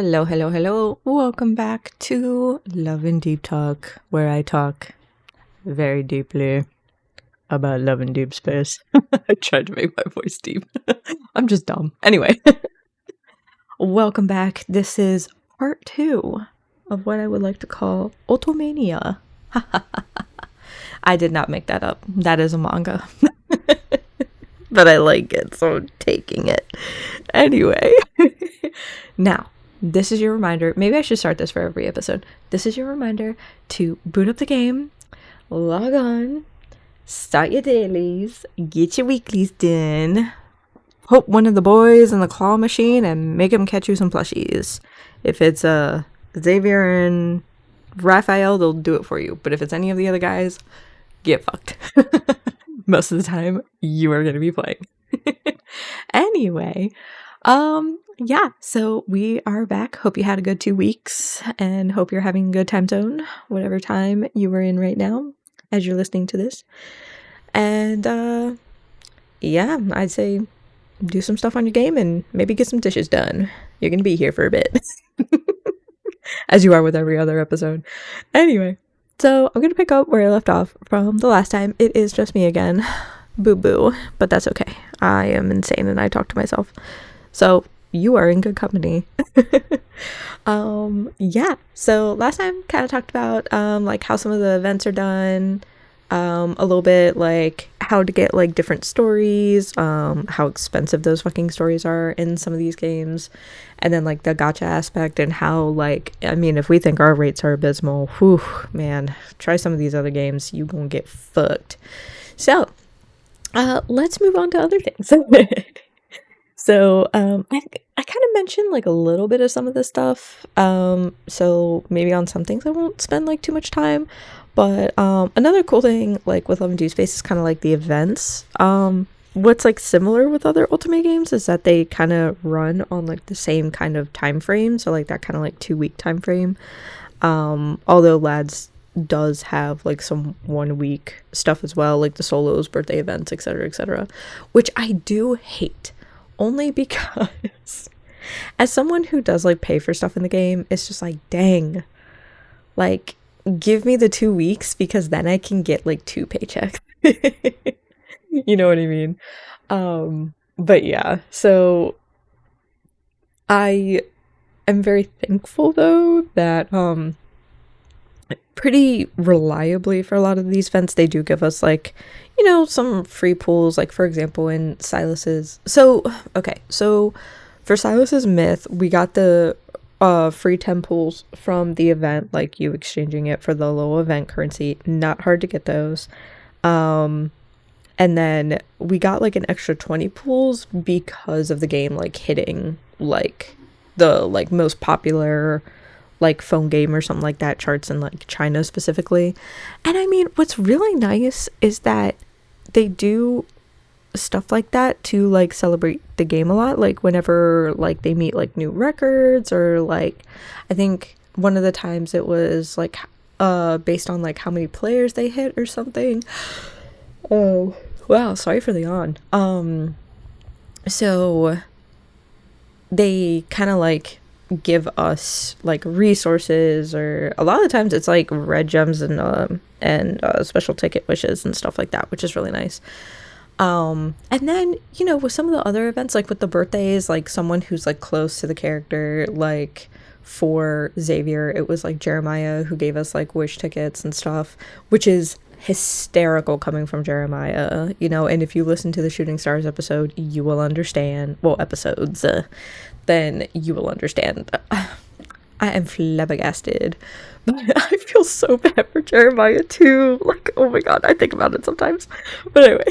Hello, hello, hello. Welcome back to Love and Deep Talk, where I talk very deeply about love and deep space. I tried to make my voice deep. I'm just dumb. Anyway, welcome back. This is part 2 of what I would like to call Otomania. I did not make that up. That is a manga. But I like it, so I'm taking it. Anyway, now, this is your reminder. Maybe I should start this for every episode. This is your reminder to boot up the game, log on, start your dailies, get your weeklies done, hope one of the boys in the claw machine and make him catch you some plushies. If it's Xavier and Raphael, they'll do it for you. But if it's any of the other guys, get fucked. Most of the time, you are going to be playing. Anyway, yeah, so we are back. Hope you had a good 2 weeks and hope you're having a good time zone, whatever time you are in right now as you're listening to this. And, yeah, I'd say do some stuff on your game and maybe get some dishes done. You're going to be here for a bit. As you are with every other episode. Anyway. So I'm going to pick up where I left off from the last time. It is just me again. Boo-boo. But that's okay. I am insane and I talk to myself. So you are in good company. Yeah. So last time kind of talked about like how some of the events are done. A little bit like how to get like different stories, how expensive those fucking stories are in some of these games, and then like the gacha aspect and how like, I mean, if we think our rates are abysmal, whew, man, try some of these other games, you gonna get fucked. So let's move on to other things. So I kind of mentioned like a little bit of some of this stuff, so maybe on some things I won't spend like too much time. But another cool thing like with Love and Deepspace is kind of like the events. What's like similar with other otome games is that they kind of run on like the same kind of time frame, so like that kind of like 2-week time frame. Although Lads does have like some 1-week stuff as well, like the solos, birthday events, etc., which I do hate, only because as someone who does like pay for stuff in the game, it's just like, dang, like give me the 2 weeks because then I can get like 2 paychecks. You know what I mean? But yeah, so I am very thankful though that pretty reliably for a lot of these events they do give us like, you know, some free pools, like for example in Silas's. So for Silas's myth, we got the free 10 pools from the event, like you exchanging it for the low event currency. Not hard to get those. And then we got like an extra 20 pools because of the game like hitting like the like most popular like phone game or something like that charts in like China specifically. And I mean, what's really nice is that they do stuff like that to like celebrate the game a lot, like whenever like they meet like new records, or like I think one of the times it was like based on like how many players they hit or something. Oh wow, sorry for the yawn. So they kind of like give us like resources, or a lot of the times it's like red gems and special ticket wishes and stuff like that, which is really nice. And then, you know, with some of the other events, like with the birthdays, like someone who's like close to the character, like for Xavier, it was like Jeremiah who gave us like wish tickets and stuff, which is hysterical coming from Jeremiah, you know. And if you listen to the Shooting Stars episode, you will understand, well, episodes, then you will understand. I am flabbergasted, but I feel so bad for Jeremiah too. Like, oh my god, I think about it sometimes. But anyway.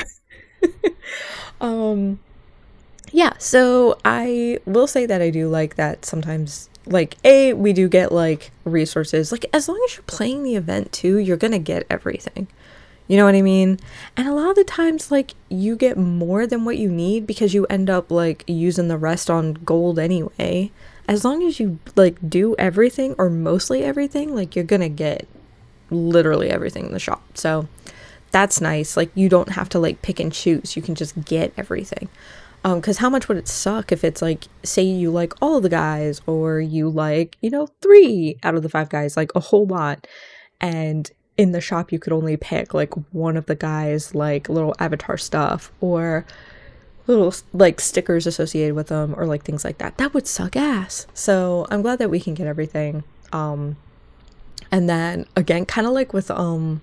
Yeah, so I will say that I do like that sometimes, like, we do get like resources, like as long as you're playing the event too, you're gonna get everything, you know what I mean? And a lot of the times like you get more than what you need because you end up like using the rest on gold anyway. As long as you like do everything or mostly everything, like you're gonna get literally everything in the shop. So that's nice. Like you don't have to like pick and choose, you can just get everything. Because how much would it suck if it's like, say you like all of the guys, or you like, you know, 3 out of the 5 guys, like a whole lot, and in the shop you could only pick like one of the guys, like little avatar stuff or little like stickers associated with them, or like things like that. That would suck ass. So I'm glad that we can get everything. And then again, kind of like with the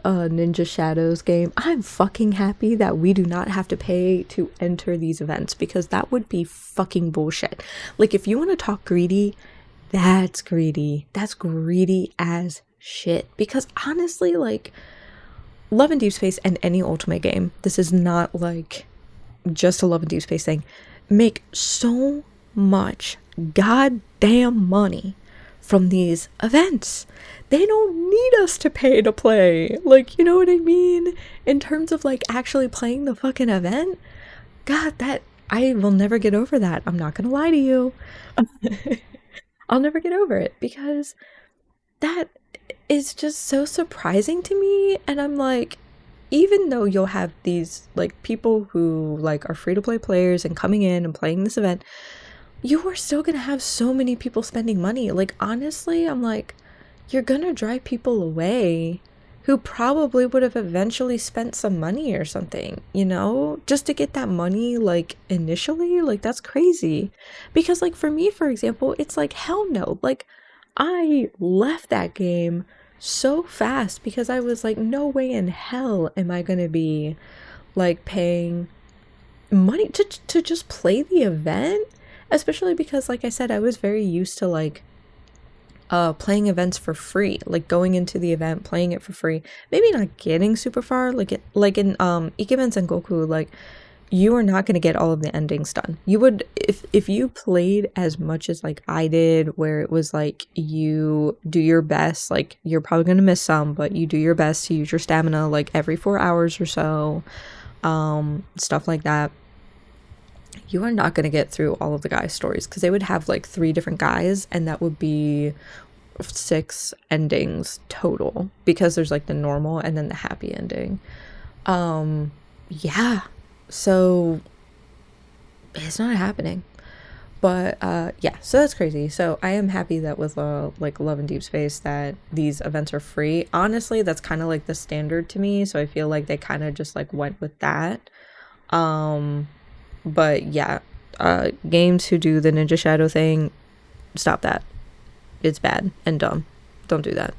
Ninja Shadows game, I'm fucking happy that we do not have to pay to enter these events, because that would be fucking bullshit. Like, if you want to talk greedy, that's greedy. That's greedy as shit. Because honestly, like, Love and Deepspace and any Ultimate game, this is not like just a Love and Deepspace thing, make so much goddamn money from these events. They don't need us to pay to play. Like, you know what I mean? In terms of like actually playing the fucking event. God, that I will never get over that. I'm not gonna lie to you. I'll never get over it, because that is just so surprising to me. And I'm like, even though you'll have these like people who like are free to play players and coming in and playing this event, you are still gonna have so many people spending money. Like, honestly, I'm like, you're gonna drive people away who probably would have eventually spent some money or something, you know, just to get that money, like, initially. Like, that's crazy. Because, like, for me, for example, it's like, hell no. Like, I left that game so fast because I was like, no way in hell am I gonna be, like, paying money to just play the event. Especially because, like I said, I was very used to like playing events for free, like going into the event, playing it for free, maybe not getting super far, like in Ikemen Sengoku, like, you are not going to get all of the endings done. You would, if you played as much as like I did, where it was like you do your best, like, you're probably going to miss some, but you do your best to use your stamina like every 4 hours or so, stuff like that. You are not going to get through all of the guys' stories, because they would have like 3 different guys, and that would be 6 endings total, because there's like the normal and then the happy ending. Yeah, so it's not happening. But yeah, so that's crazy. So I am happy that with like Love and Deepspace that these events are free. Honestly, that's kind of like the standard to me, so I feel like they kind of just like went with that. But yeah, games who do the Ninja Shadow thing, stop that. It's bad and dumb. Don't do that.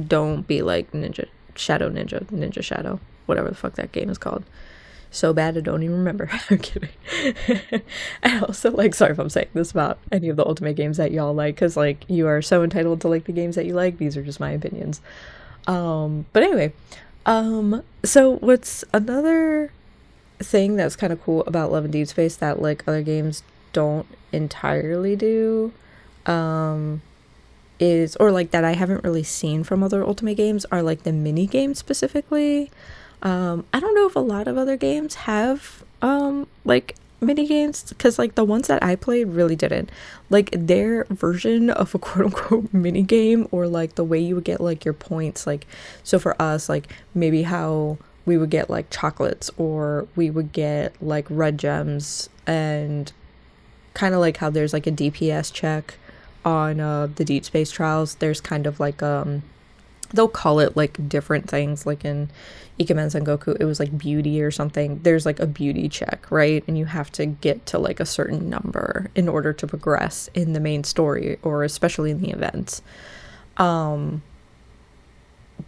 Don't be like Ninja Shadow, whatever the fuck that game is called. So bad I don't even remember. I'm kidding. I also, like, sorry if I'm saying this about any of the Ultimate games that y'all like, because like, you are so entitled to like the games that you like. These are just my opinions. But anyway, so what's another thing that's kind of cool about Love and Deepspace that like other games don't entirely do, is, or like that I haven't really seen from other Ultimate games, are like the mini games specifically. I don't know if a lot of other games have like mini games, because like the ones that I played really didn't. Like, their version of a quote-unquote mini game, or like the way you would get like your points, like, so for us, like maybe how we would get like chocolates, or we would get like red gems, and kind of like how there's like a DPS check on the Deep Space trials. There's kind of like they'll call it like different things, like in Ikemen Sengoku it was like beauty or something. There's like a beauty check, right? And you have to get to like a certain number in order to progress in the main story, or especially in the events.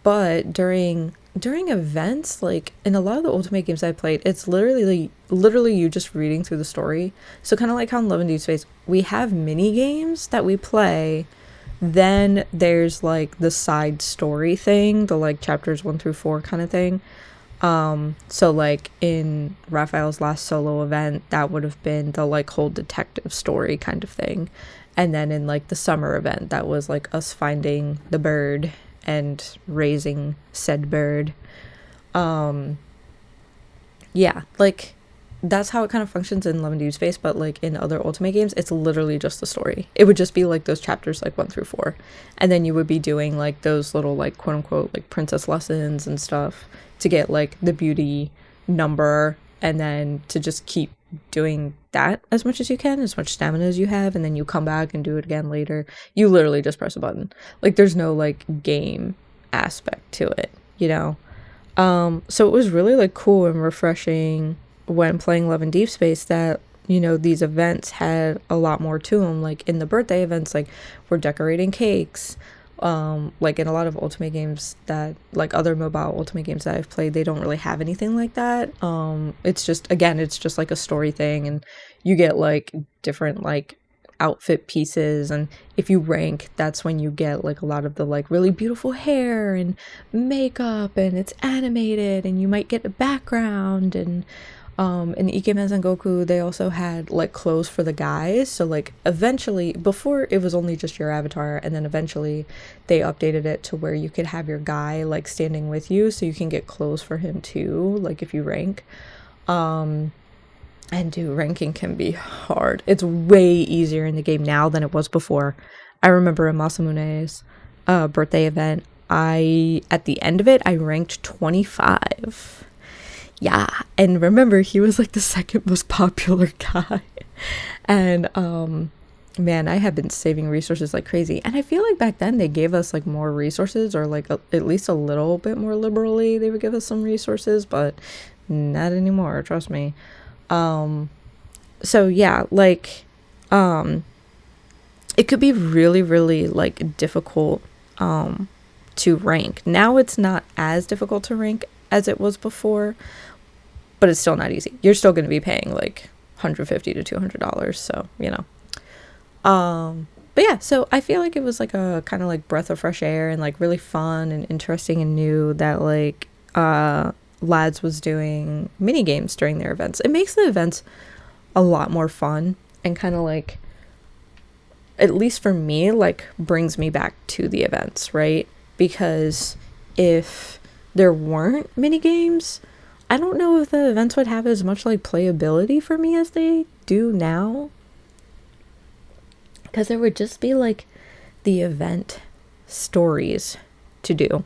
But during events, like in a lot of the Ultimate games I played, it's literally you just reading through the story. So kind of like how in Love and Deepspace we have mini games that we play, then there's like the side story thing, the like chapters 1 through 4 kind of thing. So like in Raphael's last solo event, that would have been the like whole detective story kind of thing. And then in like the summer event, that was like us finding the bird and raising said bird. Yeah, like that's how it kind of functions in Love and Deepspace, but like in other Ultimate games, it's literally just the story. It would just be like those chapters like 1 through 4, and then you would be doing like those little like quote unquote like princess lessons and stuff to get like the beauty number and then to just keep doing that as much as you can, as much stamina as you have, and then you come back and do it again later. You literally just press a button. Like, there's no like game aspect to it, you know? So it was really like cool and refreshing when playing Love and Deepspace that, you know, these events had a lot more to them. Like in the birthday events, like we're decorating cakes. Like in a lot of ultimate games that, like other mobile ultimate games that I've played, they don't really have anything like that. It's just, again, it's just like a story thing, and you get like different like outfit pieces, and if you rank, that's when you get like a lot of the like really beautiful hair and makeup, and it's animated, and you might get a background. And in Ikemen Sengoku, they also had like clothes for the guys. So like eventually, before it was only just your avatar, and then eventually they updated it to where you could have your guy like standing with you, so you can get clothes for him too, like if you rank. And dude, ranking can be hard. It's way easier in the game now than it was before. I remember in Masamune's birthday event, at the end of it, I ranked 25. Yeah, and remember, he was like the second most popular guy. And man, I have been saving resources like crazy. And I feel like back then they gave us like more resources, or like at least a little bit more liberally they would give us some resources, but not anymore, trust me. So yeah, like it could be really, really like difficult to rank. Now it's not as difficult to rank as it was before, but it's still not easy. You're still going to be paying like $150 to $200, so you know. But yeah, so I feel like it was like a kind of like breath of fresh air, and like really fun and interesting and new that like Lads was doing mini games during their events. It makes the events a lot more fun, and kind of like, at least for me, like brings me back to the events, right? Because if there weren't mini games, I don't know if the events would have as much like playability for me as they do now, because there would just be like the event stories to do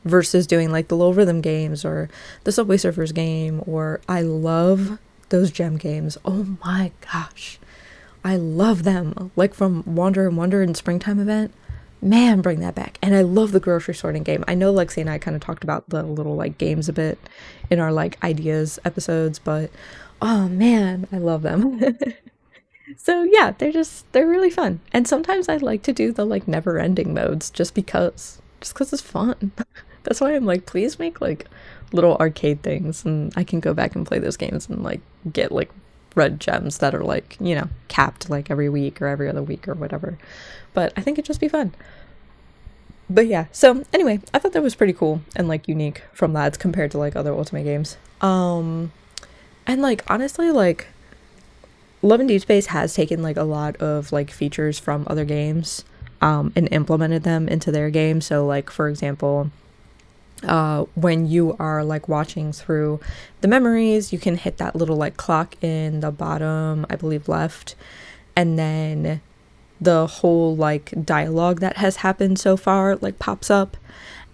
versus doing like the low rhythm games or the Subway Surfers game. Or I love those gem games. Oh my gosh, I love them, like from Wander and Wonder and Springtime event. Man, bring that back. And I love the grocery sorting game. I know Lexi and I kind of talked about the little like games a bit in our like ideas episodes, but oh man, I love them. So yeah, they're really fun. And sometimes I like to do the like never ending modes just because it's fun. That's why I'm like, please make like little arcade things, and I can go back and play those games and like get like red gems that are like, you know, capped like every week or every other week or whatever. But I think it'd just be fun. But yeah, so anyway, I thought that was pretty cool and like unique from Lads compared to like other Ultimate games. And like honestly, like Love and Deepspace has taken like a lot of like features from other games and implemented them into their game. So like, for example, when you are like watching through the memories, you can hit that little like clock in the bottom, I believe left, and then the whole like dialogue that has happened so far like pops up.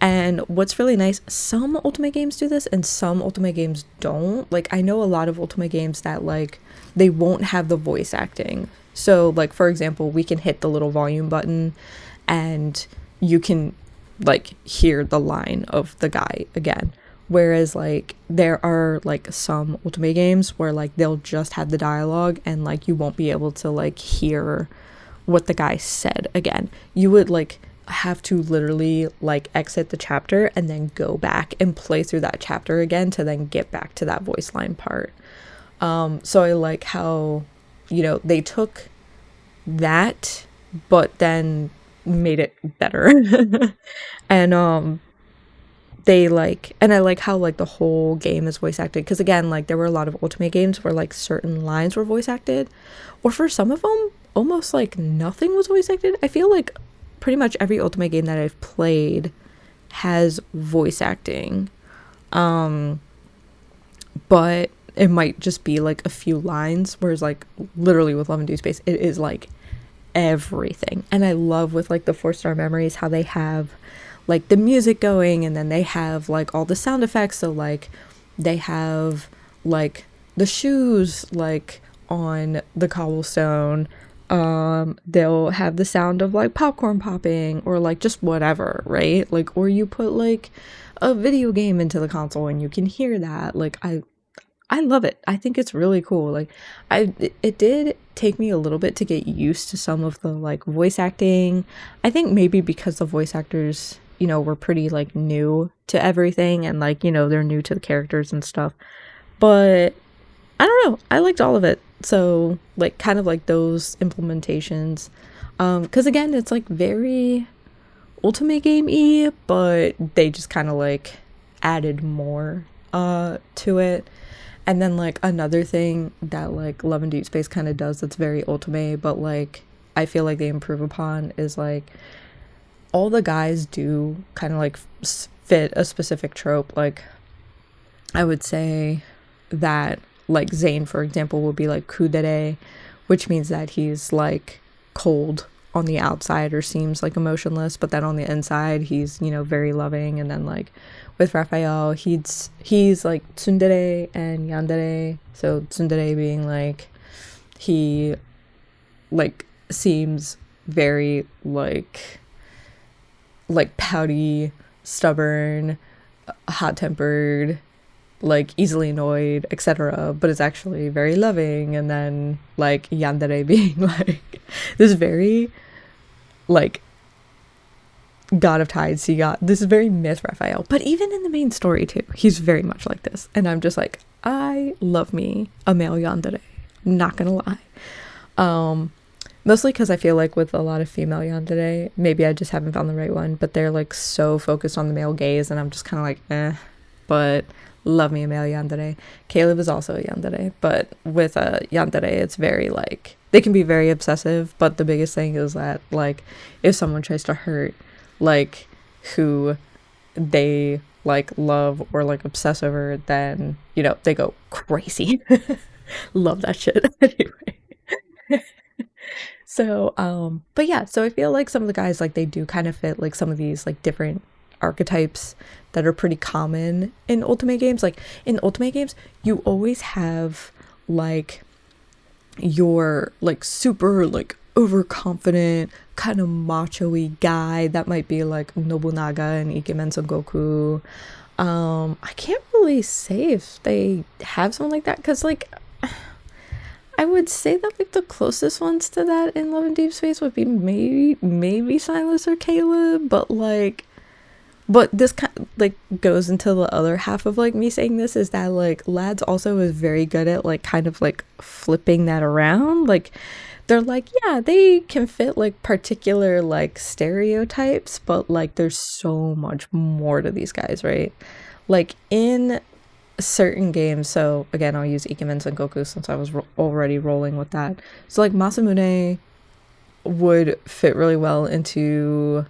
And what's really nice, some Ultimate games do this and some Ultimate games don't. Like I know a lot of Ultimate games that like they won't have the voice acting. So like, for example, we can hit the little volume button and you can like hear the line of the guy again. Whereas like there are like some Ultimate games where like they'll just have the dialogue and like you won't be able to like hear what the guy said again. You would like have to literally like exit the chapter and then go back and play through that chapter again to then get back to that voice line part. So I like how, you know, they took that but then made it better. And they like, and I like how like the whole game is voice acted, because again, like there were a lot of Ultimate games where like certain lines were voice acted, or for some of them almost like nothing was voice acted. I feel like pretty much every Ultimate game that I've played has voice acting, but it might just be like a few lines, whereas like literally with Love and Deepspace it is like everything. And I love with like the 4-star memories how they have like the music going, and then they have like all the sound effects. So like they have like the shoes like on the cobblestone. They'll have the sound of like popcorn popping or like just whatever, right? Like, or you put like a video game into the console and you can hear that. Like, I love it. I think it's really cool. Like, it did take me a little bit to get used to some of the like voice acting. I think maybe because the voice actors, you know, were pretty like new to everything, and like, you know, they're new to the characters and stuff. But I don't know. I liked all of it. So like kind of like those implementations. Because again, it's like very Ultimate Game-y, but they just kind of like added more to it. And then like another thing that like Love and Deepspace kind of does that's very Otome, but like I feel like they improve upon, is like all the guys do kind of like fit a specific trope. Like I would say that like Zayne, for example, will be like kudere, which means that he's like cold on the outside or seems like emotionless, but then on the inside he's, you know, very loving. And then like with Raphael, he's like tsundere and yandere. So tsundere being like he like seems very like pouty, stubborn, hot-tempered, like easily annoyed, etc., but it's actually very loving. And then like yandere being like this very like God of Tides, this is very myth Raphael, but even in the main story too, he's very much like this. And I'm just like, I love me a male yandere, not gonna lie. Mostly because I feel like with a lot of female yandere, maybe I just haven't found the right one, but they're like so focused on the male gaze, and I'm just kind of like, but love me a male yandere. Caleb is also a yandere, but with a yandere, it's very like, they can be very obsessive, but the biggest thing is that like if someone tries to hurt like who they like love or like obsess over, then, you know, they go crazy. Love that shit. Anyway. So but yeah, so I feel like some of the guys, like they do kind of fit like some of these like different archetypes that are pretty common in Ultimate games. Like in Ultimate games, you always have like your like super like overconfident kind of macho-y guy that might be like Nobunaga and Ikemen Sengoku. I can't really say if they have someone like that, because like I would say that like the closest ones to that in Love and Deepspace would be maybe Silas or Caleb, but this kind of, like goes into the other half of like me saying this, is that like Lads also is very good at like kind of like flipping that around. Like they're like, yeah, they can fit like particular like stereotypes, but like there's so much more to these guys, right? Like in certain games, so again, I'll use Ikemen Sengoku since I was already rolling with that. So like Masamune would fit really well into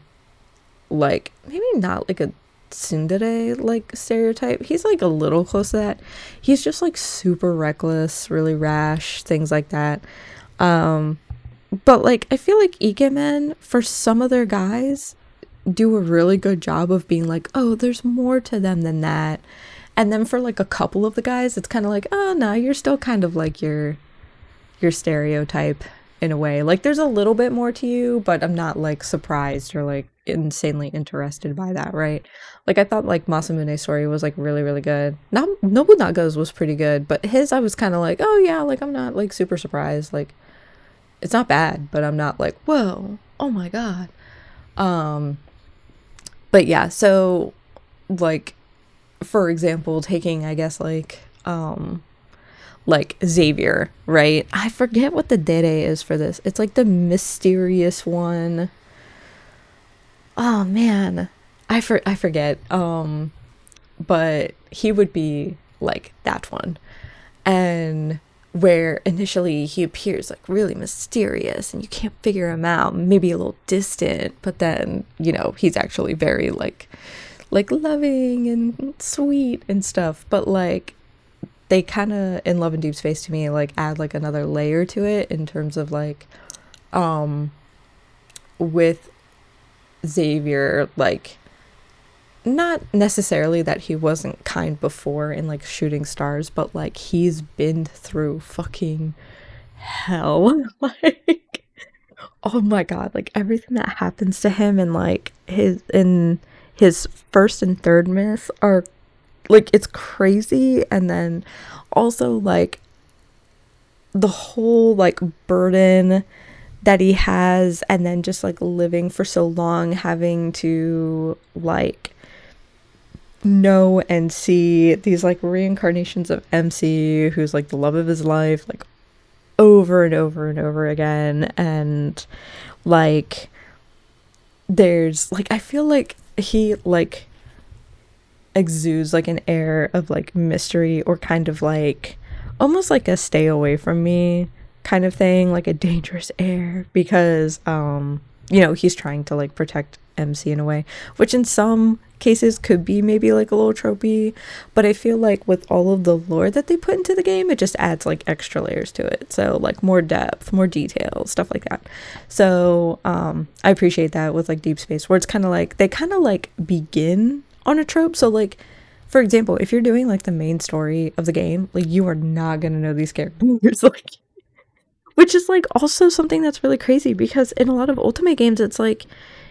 like maybe not like a tsundere like stereotype. He's like a little close to that. He's just like super reckless, really rash, things like that. But like I feel like Ikemen, for some of their guys, do a really good job of being like, oh, there's more to them than that. And then for like a couple of the guys, it's kind of like, oh no, you're still kind of like your stereotype in a way. Like there's a little bit more to you, but I'm not like surprised or like insanely interested by that, right? Like I thought like Masamune's story was like really, really good. Now Nobunaga's was pretty good, but his, I was kind of like, oh yeah, like I'm not like super surprised. Like it's not bad, but I'm not like, whoa, oh my god. But yeah, so like for example, taking I guess like Xavier, right? I forget what the dere is for this. It's like the mysterious one. Oh man, I forget. But he would be like that one, and where initially he appears like really mysterious and you can't figure him out, maybe a little distant, but then, you know, he's actually very like loving and sweet and stuff. But like they kind of in Love and Deepspace to me like add like another layer to it in terms of like with Xavier, like not necessarily that he wasn't kind before in like Shooting Stars, but like he's been through fucking hell. Like, oh my god, like everything that happens to him and like his first and third myth are like, it's crazy. And then also like the whole like burden that he has, and then just like living for so long, having to like know and see these like reincarnations of MC, who's like the love of his life, like over and over and over again. And like there's like, I feel like he like exudes like an air of like mystery, or kind of like almost like a stay away from me kind of thing, like a dangerous air, because you know, he's trying to like protect MC in a way, which in some cases could be maybe like a little tropey, but I feel like with all of the lore that they put into the game, it just adds like extra layers to it. So like more depth, more detail, stuff like that. So I appreciate that with like Deepspace, where it's kind of like they kind of like begin on a trope. So like, for example, if you're doing like the main story of the game, like you are not gonna know these characters. Like, which is like also something that's really crazy, because in a lot of Ultimate games, it's like,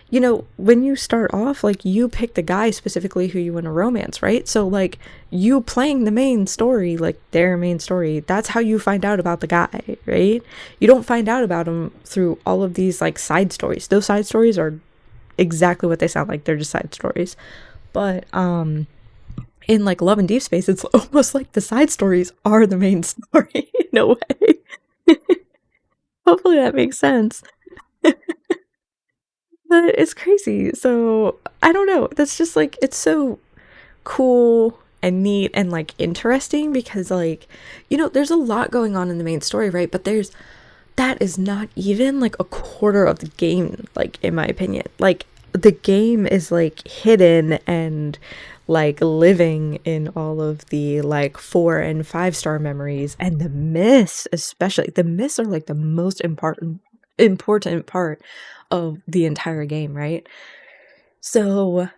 you know, when you start off, like you pick the guy specifically who you want to romance, right? So like you playing the main story, like their main story, that's how you find out about the guy, right? You don't find out about him through all of these like side stories. Those side stories are exactly what they sound like. They're just side stories. But in like Love and Deepspace, it's almost like the side stories are the main story in a way. Hopefully that makes sense. But it's crazy. So I don't know. That's just like, it's so cool and neat and like interesting, because like, you know, there's a lot going on in the main story, right? But there's, that is not even like a quarter of the game, like in my opinion. Like the game is like hidden and like living in all of the like 4 and 5 star memories, and the myths, especially the myths, are like the most important part of the entire game, right? So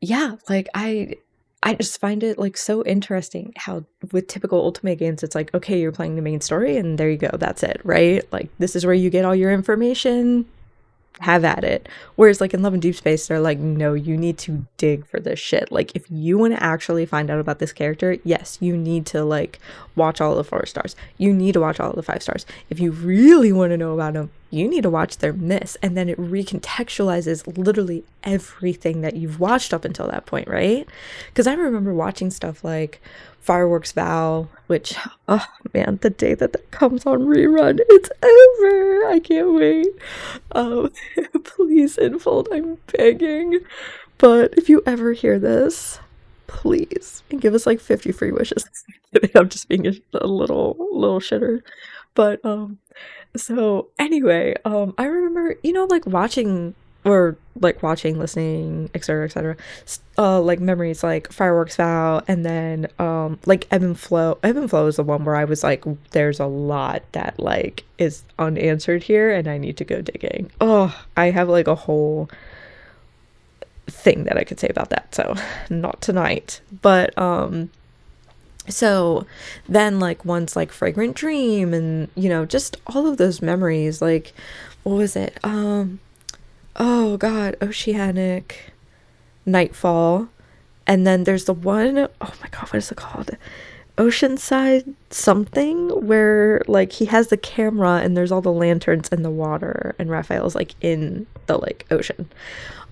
yeah, like I just find it like so interesting how with typical Ultimate games, it's like, okay, you're playing the main story and there you go, that's it, right? Like this is where you get all your information, have at it. Whereas like in Love and Deepspace, they're like, no, you need to dig for this shit. Like if you want to actually find out about this character, yes, you need to like watch all the 4 stars. You need to watch all the 5 stars. If you really want to know about them, you need to watch their myths, and then it recontextualizes literally everything that you've watched up until that point, right? Because I remember watching stuff like Fireworks Vow, which, oh man, the day that that comes on rerun, it's over. I can't wait. Um, please, Infold, I'm begging. But if you ever hear this, please give us like 50 free wishes. I'm just being a little shitter. But so anyway, I remember, you know, like watching, or like watching, listening, etc., etc. Like memories like Fireworks Vow, and then like Ebb and Flow. Ebb and Flow is the one where I was like, there's a lot that like is unanswered here, and I need to go digging. Oh, I have like a whole thing that I could say about that. So not tonight, but so then like once like Fragrant Dream, and you know, just all of those memories, like what was it, oh god, Oceanic, Nightfall, and then there's the one, oh my god, what is it called, Oceanside something, where like he has the camera and there's all the lanterns in the water and Raphael's like in the like ocean.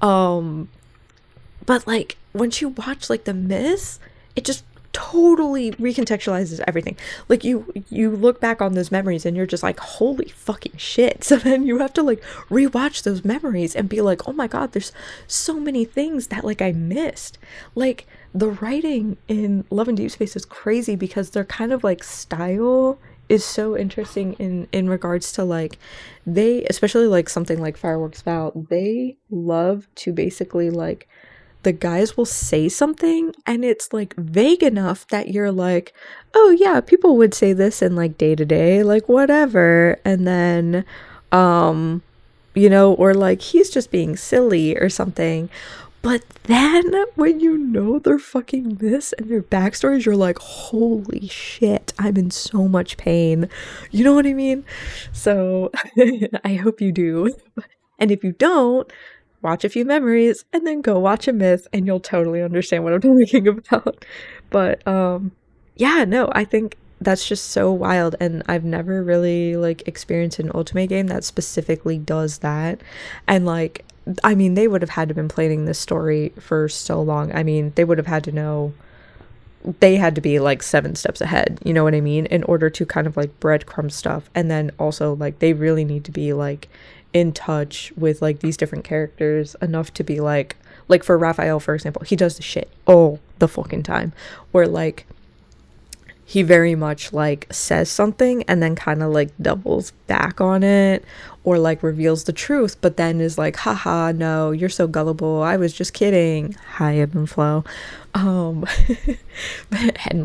But like once you watch like the myths, it just totally recontextualizes everything. Like you look back on those memories and you're just like, holy fucking shit. So then you have to like rewatch those memories and be like, oh my god, there's so many things that like I missed. Like the writing in Love and Deepspace is crazy, because their kind of like style is so interesting in regards to like, they, especially like something like Fireworks Vow, they love to basically like, the guys will say something and it's like vague enough that you're like, oh yeah, people would say this in like day to day, like whatever. And then you know, or like he's just being silly or something. But then when you know their fucking myths and their backstories, you're like, holy shit, I'm in so much pain. You know what I mean? So I hope you do. And if you don't, watch a few memories and then go watch a myth and you'll totally understand what I'm talking about. But yeah, no, I think that's just so wild, and I've never really like experienced an otome game that specifically does that. And like, I mean, they would have had to been planning this story for so long. I mean, they would have had to know, they had to be like 7 steps ahead, you know what I mean, in order to kind of like breadcrumb stuff. And then also like they really need to be like in touch with like these different characters enough to be like for Raphael, for example, he does the shit all the fucking time, where like he very much like says something and then kind of like doubles back on it, or like reveals the truth but then is like, haha, no, you're so gullible, I was just kidding. Hi, ebb and flow. And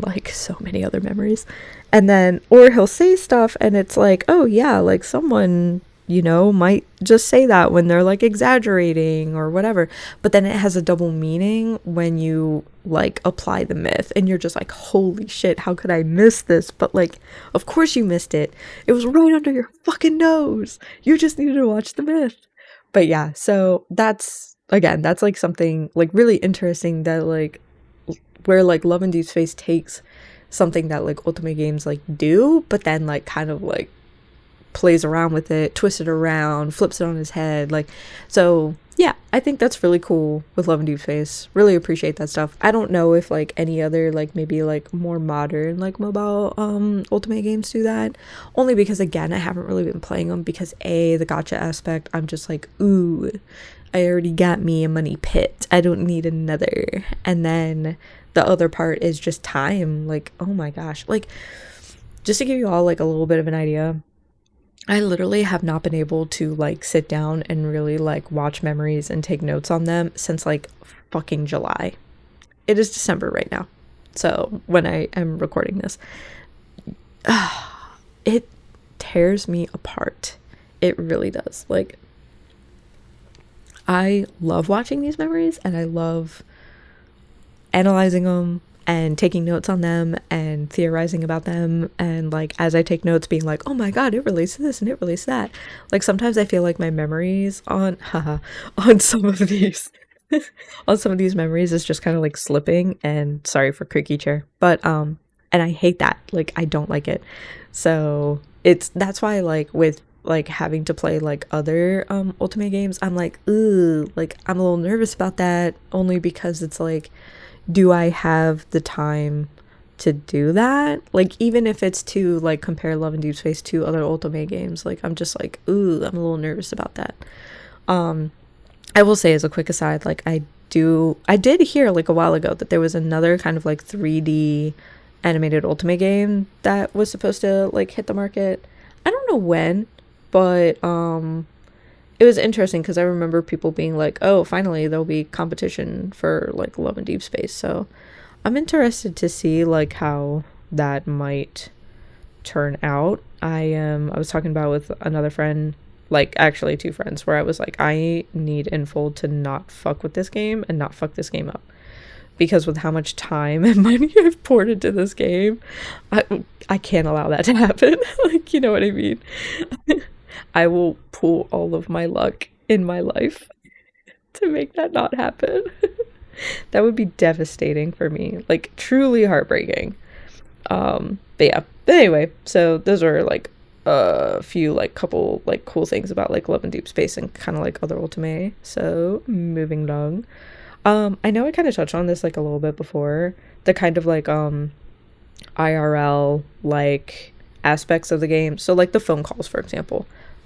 like so many other memories. And then, or he'll say stuff and it's like, oh yeah, like someone, you know, might just say that when they're like exaggerating or whatever, but then it has a double meaning when you like apply the myth and you're just like, holy shit, how could I miss this? But like, of course you missed it, it was right under your fucking nose, you just needed to watch the myth. But yeah, so that's, again, that's like something like really interesting, that like where like Love and Deepspace takes something that like otome games like do, but then like kind of like plays around with it, twists it around, flips it on his head. Like, so yeah, I think that's really cool with Love and Deepspace. Really appreciate that stuff. I don't know if like any other like maybe like more modern like mobile otome games do that, only because again I haven't really been playing them, because the gacha aspect, I'm just like, ooh, I already got me a money pit, I don't need another. And then the other part is just time. Like, oh my gosh, like just to give you all like a little bit of an idea, I literally have not been able to like sit down and really like watch memories and take notes on them since like fucking July. It is December right now, so when I am recording this, it tears me apart. It really does. Like, I love watching these memories and I love analyzing them and taking notes on them and theorizing about them, and like as I take notes being like, oh my god, it relates to this and it relates to that. Like sometimes I feel like my memories on on some of these on some of these memories is just kind of like slipping, and sorry for creaky chair, but and I hate that. Like, I don't like it. So that's why like with like having to play like other otome games, I'm like, ooh, like I'm a little nervous about that, only because it's like, do I have the time to do that? Like, even if it's to like compare Love and Deepspace to other otome games, like I'm just like, ooh, I'm a little nervous about that. I will say as a quick aside, like I did hear like a while ago that there was another kind of like 3D animated otome game that was supposed to like hit the market. I don't know when, but it was interesting because I remember people being like, oh, finally there'll be competition for like Love and Deepspace. So I'm interested to see like how that might turn out. I was talking about with another friend, like actually 2 friends, where I was like, I need Infold to not fuck with this game and not fuck this game up, because with how much time and money I've poured into this game, I can't allow that to happen. Like, you know what I mean? I will pull all of my luck in my life to make that not happen. That would be devastating for me, like truly heartbreaking. But yeah, but anyway, so those are like a few like couple like cool things about like Love and Deepspace and kind of like other otome. So moving along, I know I kind of touched on this like a little bit before, the kind of like IRL like aspects of the game. So like the phone calls, for example,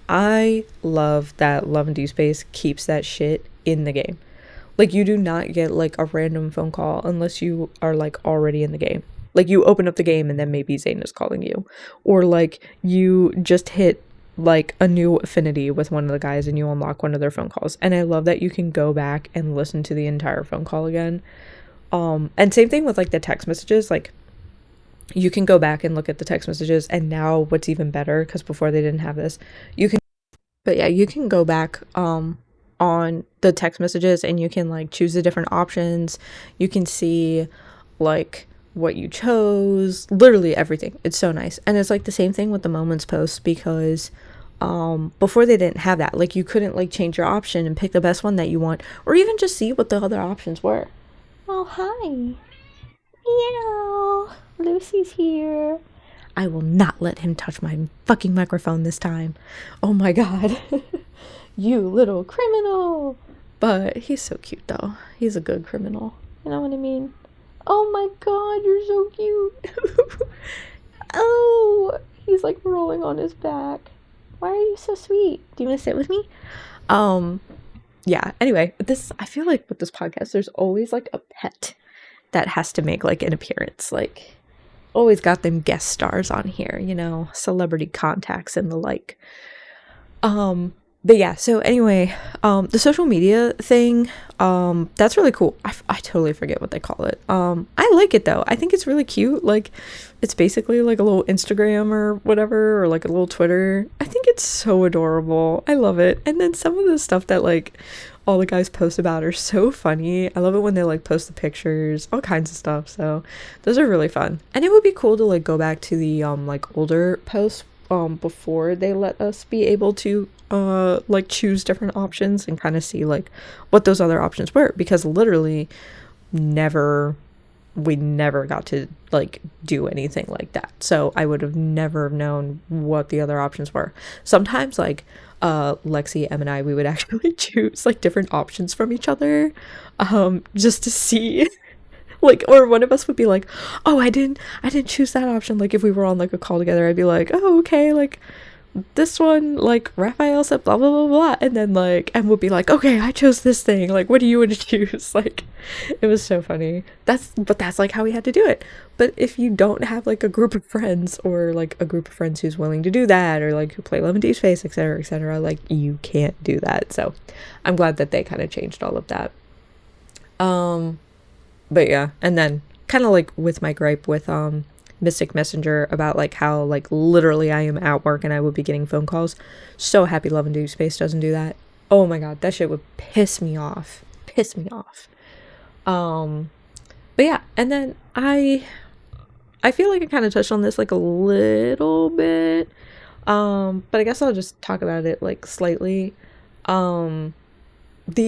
I love that Love and Deepspace keeps that shit in the game. Like, you do not get like a random phone call unless you are like already in the game. Like, you open up the game and then maybe Zayne is calling you, or like you just hit like a new affinity with one of the guys and you unlock one of their phone calls. And I love that you can go back and listen to the entire phone call again. And same thing with like the text messages. Like, you can go back and look at the text messages, and now what's even better, because before they didn't have this, you can, but yeah, you can go back on the text messages, and you can like choose the different options. You can see like what you chose, literally everything. It's so nice. And it's like the same thing with the moments post, because before they didn't have that. Like you couldn't like change your option and pick the best one that you want, or even just see what the other options were. Oh, hi. Meow. Lucy's here. I will not let him touch my fucking microphone this time. Oh my god. You little criminal. But he's so cute though. He's a good criminal. You know what I mean? Oh my god, you're so cute. Oh, he's like rolling on his back. Why are you so sweet? Do you want to sit with me? Yeah, anyway, I feel like with this podcast, there's always like a pet that has to make like an appearance. Like, always got them guest stars on here, you know, celebrity contacts and the like. But yeah, so anyway, the social media thing, that's really cool. I totally forget what they call it. I like it though. I think it's really cute. Like, it's basically like a little Instagram or whatever, or like a little Twitter. I think it's so adorable. I love it. And then some of the stuff that like all the guys post about are so funny. I love it when they like post the pictures, all kinds of stuff. So those are really fun. And it would be cool to like go back to the like older posts before they let us be able to like choose different options and kind of see like what those other options were, because literally we never got to like do anything like that. So I would have never known what the other options were. Sometimes like Lexi, Em, and I, we would actually choose like different options from each other just to see like, or one of us would be like, oh, I didn't choose that option. Like if we were on like a call together, I'd be like, oh, okay, like this one, like Raphael said blah blah blah blah, and then like Em would be like, okay, I chose this thing, like what do you want to choose? Like it was so funny. That's like how we had to do it. But if you don't have like a group of friends, or like a group of friends who's willing to do that, or like who play Love and Deepspace, etc., like you can't do that. So I'm glad that they kind of changed all of that. But yeah, and then kind of like with my gripe with Mystic Messenger about like how like literally I am at work and I would be getting phone calls. So happy Love and Deepspace doesn't do that. Oh my god, that shit would piss me off. But yeah, and then I feel like I kind of touched on this like a little bit, but I guess I'll just talk about it like slightly. The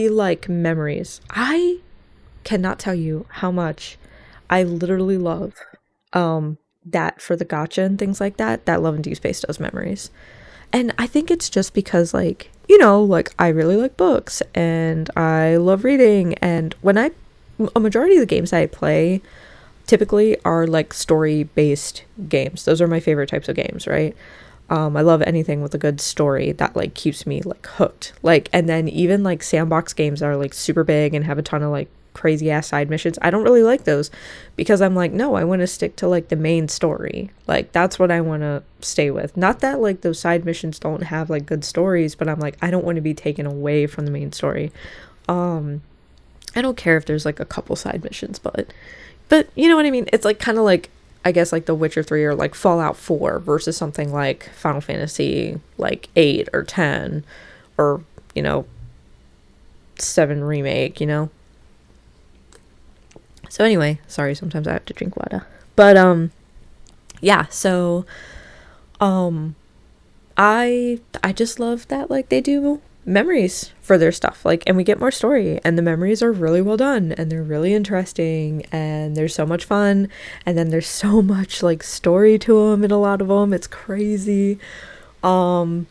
like memories, I cannot tell you how much I literally love that for the gacha and things like that Love and Deepspace does memories. And I think it's just because like, you know, like I really like books and I love reading, and a majority of the games I play typically are like story based games. Those are my favorite types of games, right? I love anything with a good story that like keeps me like hooked. Like, and then even like sandbox games that are like super big and have a ton of like crazy ass side missions, I don't really like those, because I'm like, no, I want to stick to like the main story. Like that's what I want to stay with. Not that like those side missions don't have like good stories, but I'm like, I don't want to be taken away from the main story. I don't care if there's like a couple side missions, but you know what I mean? It's like kind of like, I guess like The Witcher 3 or like Fallout 4 versus something like Final Fantasy like 8 or 10 or, you know, 7 remake, you know? So anyway, sorry, sometimes I have to drink water. But yeah, so I just love that like they do memories for their stuff, like, and we get more story, and the memories are really well done, and they're really interesting, and they're so much fun, and then there's so much like story to them in a lot of them. It's crazy. And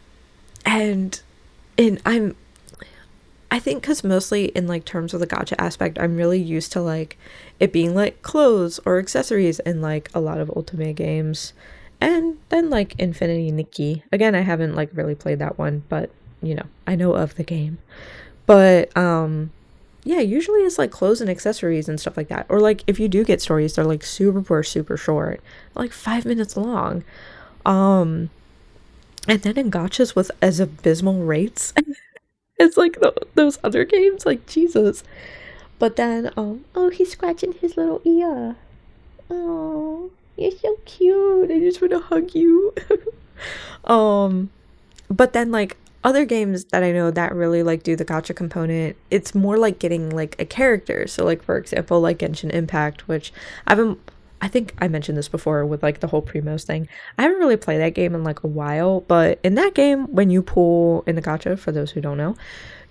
I think because mostly in like terms of the gacha aspect, I'm really used to like it being like clothes or accessories in like a lot of otome games. And then like Infinity Nikki, again, I haven't like really played that one, but you know, I know of the game. But yeah, usually it's like clothes and accessories and stuff like that. Or like if you do get stories, they're like super short, like 5 minutes long. And then in gachas with as abysmal rates it's like those other games, like Jesus. But then oh, he's scratching his little ear. Oh, you're so cute, I just want to hug you. But then like other games that I know that really like do the gacha component, it's more like getting like a character. So like for example, like Genshin Impact, which I think I mentioned this before with like the whole Primos thing. I haven't really played that game in like a while, but in that game, when you pull in the gacha, for those who don't know,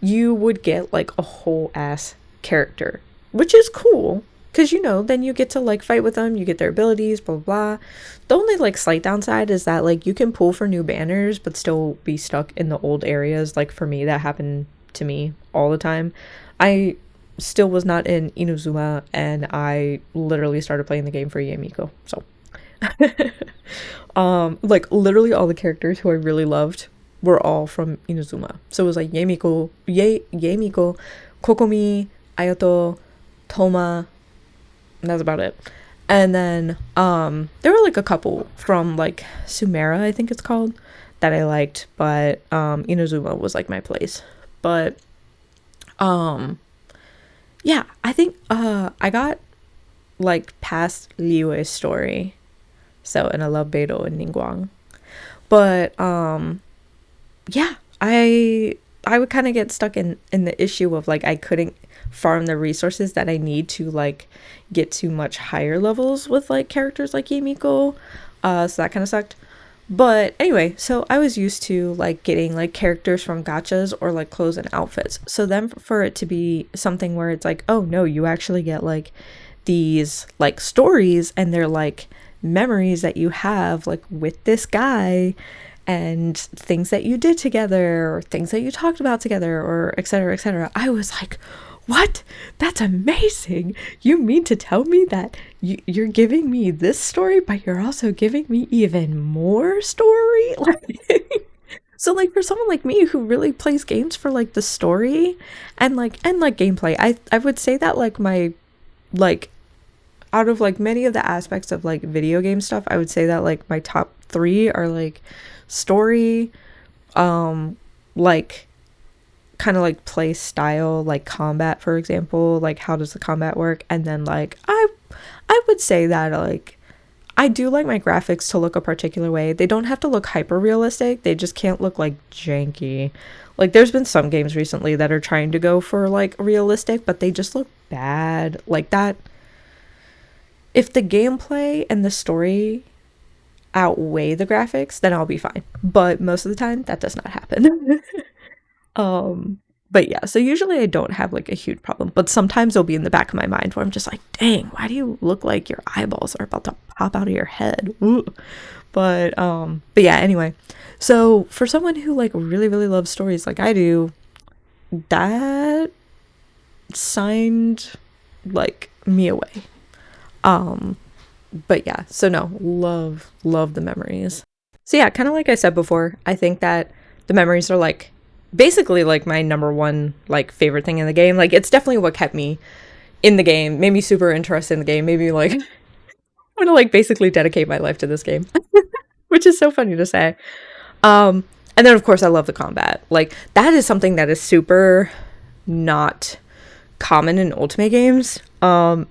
you would get like a whole ass character, which is cool. Cause then you get to like fight with them, you get their abilities, blah blah blah. The only like slight downside is that like you can pull for new banners but still be stuck in the old areas. Like for me, that happened to me all the time. I still was not in Inuzuma, and I literally started playing the game for Yamiko. So like literally all the characters who I really loved were all from Inuzuma. So it was like Yamiko, Kokomi, Ayato, Toma, and that's about it. And then there were like a couple from like Sumera, I think it's called, that I liked, but Inazuma was like my place. But yeah, I think I got like past Liyue's story. So, and I love Beidou and Ningguang. But yeah, I would kind of get stuck in the issue of like I couldn't farm the resources that I need to like get to much higher levels with like characters like Yamiko. So that kind of sucked. But anyway, so I was used to like getting like characters from gachas or like clothes and outfits. So then for it to be something where it's like, oh no, you actually get like these like stories, and they're like memories that you have like with this guy, and things that you did together or things that you talked about together, or etc etc. I was like, what? That's amazing. You mean to tell me that you're giving me this story, but you're also giving me even more story? Like, so like for someone like me who really plays games for like the story and like gameplay, I would say that like my like out of like many of the aspects of like video game stuff, I would say that like my top 3 are like story, like kind of like play style, like combat, for example, like how does the combat work, and then like I would say that like I do like my graphics to look a particular way. They don't have to look hyper realistic, they just can't look like janky. Like there's been some games recently that are trying to go for like realistic, but they just look bad. Like that, if the gameplay and the story outweigh the graphics, then I'll be fine, but most of the time that does not happen. But yeah, so usually I don't have like a huge problem, but sometimes it'll be in the back of my mind where I'm just like, dang, why do you look like your eyeballs are about to pop out of your head? Ooh. But yeah, anyway, so for someone who like really really loves stories like I do, that signed like me away. But yeah, so no, love the memories. So yeah, kind of like I said before, I think that the memories are like basically like my number one like favorite thing in the game. Like it's definitely what kept me in the game, made me super interested in the game, made me like want to like basically dedicate my life to this game, which is so funny to say. And then of course I love the combat. Like that is something that is super not common in Ultimate games,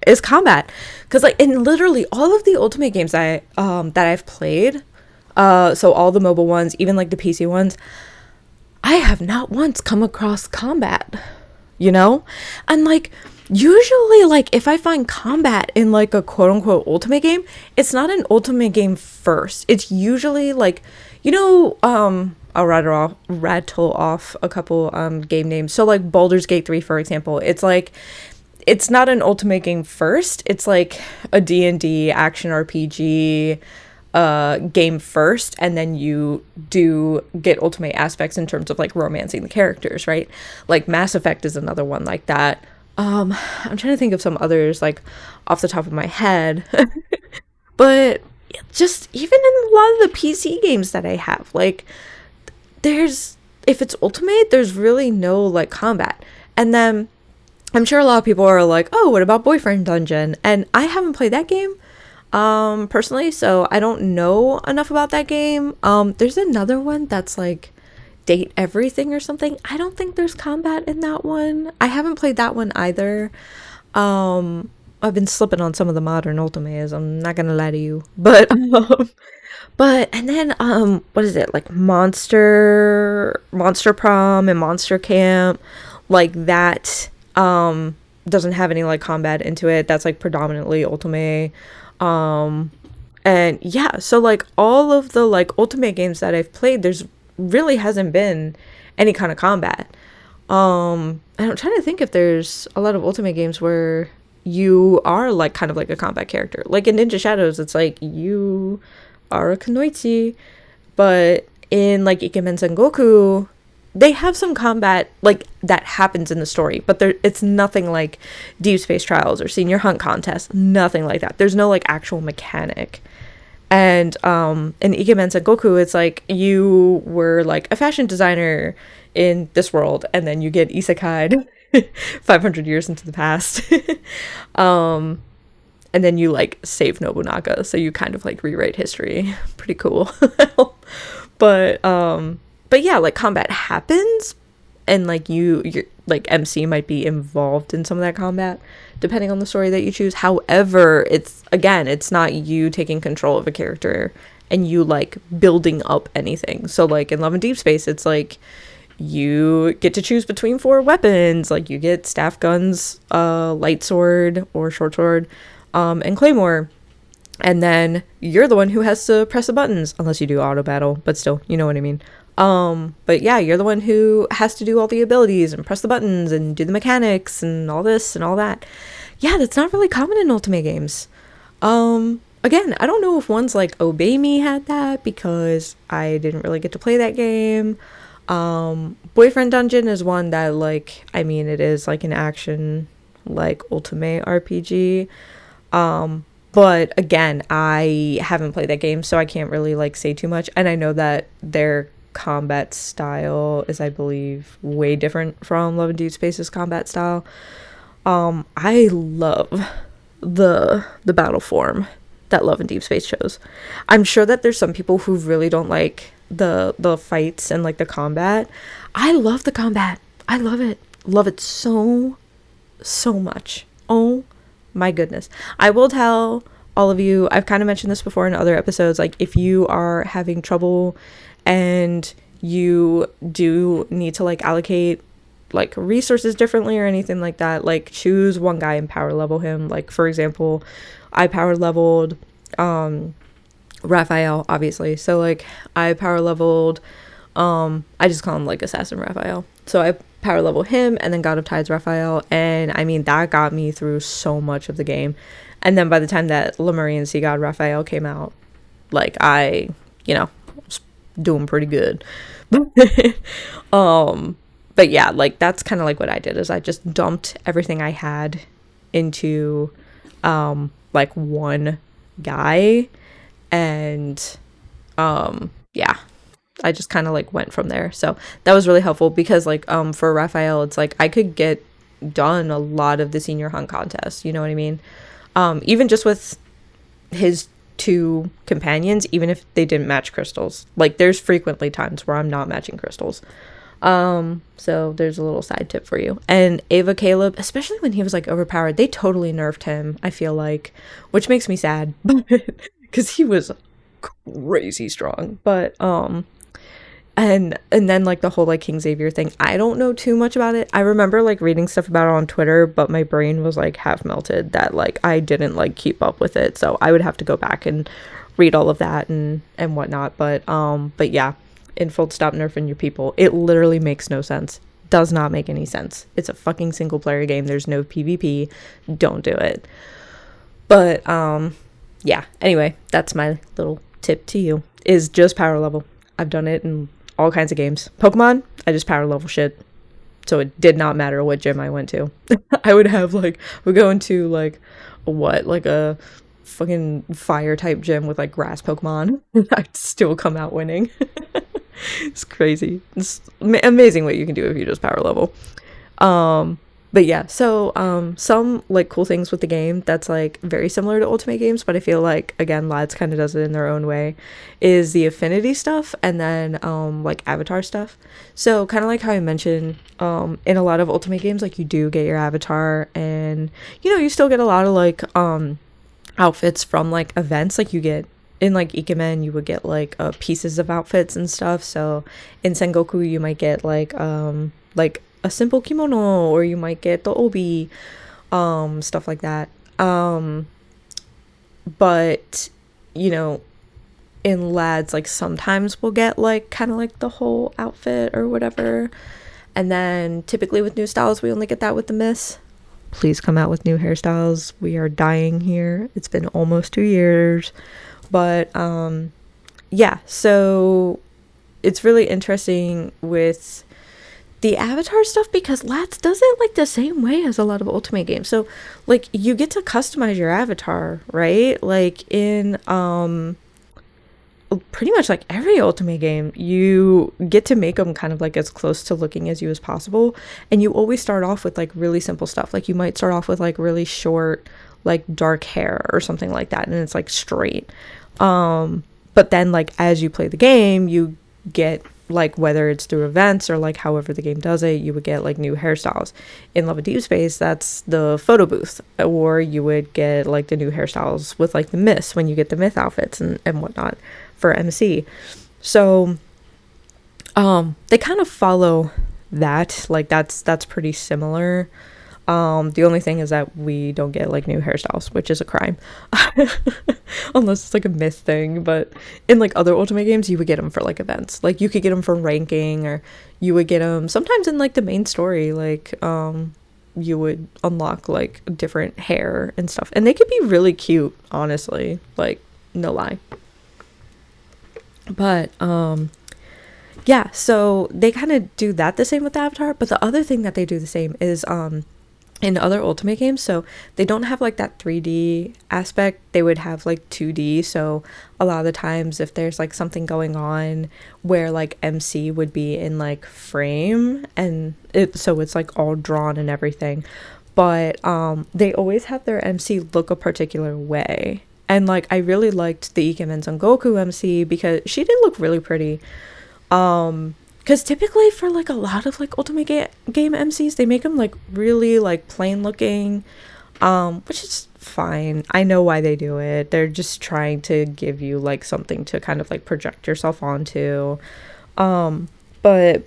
is combat. Because like in literally all of the Ultimate games that I've played, so all the mobile ones, even like the PC ones, I have not once come across combat, and like usually like if I find combat in like a quote unquote Ultimate game, it's not an Ultimate game first. It's usually like, I'll rattle off a couple game names. So like Baldur's Gate 3, for example, it's like it's not an Ultimate game first. It's like a D&D action RPG game first, and then you do get Ultimate aspects in terms of like romancing the characters, right? Like Mass Effect is another one like that. I'm trying to think of some others like off the top of my head. But just even in a lot of the PC games that I have, like if it's Ultimate, there's really no like combat. And then I'm sure a lot of people are like, oh, what about Boyfriend Dungeon? And I haven't played that game personally, so I don't know enough about that game. There's another one that's like Date Everything or something. I don't think there's combat in that one. I haven't played that one either. I've been slipping on some of the modern Ultimates, I'm not gonna lie to you, but But and then what is it, like Monster Prom and Monster Camp, like that doesn't have any like combat into it. That's like predominantly otome. And yeah, so like all of the like otome games that I've played, there's really hasn't been any kind of combat. And I'm trying to think if there's a lot of otome games where you are like kind of like a combat character. Like in Ninja Shadows, it's like you are a kunoichi, but in like Ikemen Sengoku, they have some combat like that happens in the story, but it's nothing like Deepspace Trials or Senior Hunt Contest, nothing like that. There's no like actual mechanic. And in Ikemen Sengoku, it's like you were like a fashion designer in this world, and then you get isekai'd 500 years into the past. And then you like save Nobunaga, so you kind of like rewrite history. Pretty cool. But yeah, like combat happens, and like you're like MC might be involved in some of that combat depending on the story that you choose. However, it's not you taking control of a character and you like building up anything. So like in Love and Deep Space, it's like you get to choose between 4 weapons. Like you get staff guns, light sword or short sword, and claymore, and then you're the one who has to press the buttons, unless you do auto battle, but still, you know what I mean. But yeah, you're the one who has to do all the abilities and press the buttons and do the mechanics and all this and all that. Yeah, that's not really common in Ultimate games. Again, I don't know if ones like Obey Me had that, because I didn't really get to play that game. Boyfriend Dungeon is one that, like, I mean, it is like an action like Ultimate RPG. But again, I haven't played that game, so I can't really like say too much. And I know that their combat style is, I believe, way different from Love and Deep Space's combat style. I love the battle form that Love and Deep Space chose. I'm sure that there's some people who really don't like the fights and like the combat. I love the combat. I love it so much. Oh my goodness. I will tell all of you, I've kind of mentioned this before in other episodes, like if you are having trouble and you do need to like allocate like resources differently or anything like that, like choose one guy and power level him. Like for example, I power leveled Raphael, obviously. So like I power leveled I just call him like Assassin Raphael. So I power level him and then God of Tides Raphael, and I mean that got me through so much of the game. And then by the time that Lemurian Sea God Raphael came out, like I, was doing pretty good. But yeah, like that's kind of like what I did, is I just dumped everything I had into like one guy, and yeah, I just kind of like went from there. So that was really helpful, because like for Raphael, it's like I could get done a lot of the senior hunt contests, you know what I mean? Even just with his 2 companions, even if they didn't match crystals. Like there's frequently times where I'm not matching crystals. So there's a little side tip for you. And Ava Caleb, especially when he was like overpowered, they totally nerfed him, I feel like, which makes me sad because he was crazy strong. But and then like the whole like King Xavier thing, I don't know too much about it. I remember like reading stuff about it on Twitter, but my brain was like half melted that like I didn't like keep up with it, so I would have to go back and read all of that and whatnot. But yeah, in full stop nerfing your people, it literally makes no sense. Does not make any sense. It's a fucking single player game. There's no PvP. Don't do it. But yeah, anyway, that's my little tip to you, is just power level. I've done it in all kinds of games. Pokemon, I just power level shit, so it did not matter what gym I went to. I would have like, we go into like a fucking fire type gym with like grass Pokemon, and I'd still come out winning. It's crazy. It's amazing what you can do if you just power level. But yeah, so some like cool things with the game that's like very similar to Ultimate games, but I feel like again Lads kind of does it in their own way, is the affinity stuff, and then like avatar stuff. So kind of like how I mentioned, in a lot of Ultimate games, like you do get your avatar, and you still get a lot of like outfits from like events. Like you get in like Ikemen you would get like pieces of outfits and stuff. So in Sengoku you might get like a simple kimono, or you might get the obi, stuff like that. But you know, in lads, like sometimes we'll get like kind of like the whole outfit or whatever. And then typically with new styles we only get that with the miss. Please come out with new hairstyles. We are dying here. It's been almost 2 years. But yeah, so it's really interesting with the avatar stuff because Lats does it like the same way as a lot of Ultimate games. So like you get to customize your avatar, right? Like in pretty much like every Ultimate game, you get to make them kind of like as close to looking as you as possible. And you always start off with like really simple stuff. Like you might start off with like really short, like dark hair or something like that, and it's like straight. But then like as you play the game, you get like, whether it's through events or like however the game does it, you would get like new hairstyles. In Love and Deepspace, that's the photo booth, or you would get like the new hairstyles with like the myths when you get the myth outfits and whatnot for MC. So they kind of follow that, like that's pretty similar. The only thing is that we don't get like new hairstyles, which is a crime. Unless it's like a myth thing. But in like other Ultimate games, you would get them for like events. Like you could get them for ranking, or you would get them sometimes in like the main story. Like you would unlock like different hair and stuff, and they could be really cute, honestly, like no lie. But yeah, so they kind of do that the same with the avatar. But the other thing that they do the same is in other Ultimate games, so they don't have like that 3D aspect. They would have like 2D. So a lot of the times if there's like something going on where like MC would be in like frame, and so it's like all drawn and everything, but they always have their MC look a particular way. And like I really liked the Ikemen Sengoku MC because she did look really pretty. Because typically for like a lot of like Ultimate game MCs, they make them like really like plain looking, which is fine. I know why they do it. They're just trying to give you like something to kind of like project yourself onto. But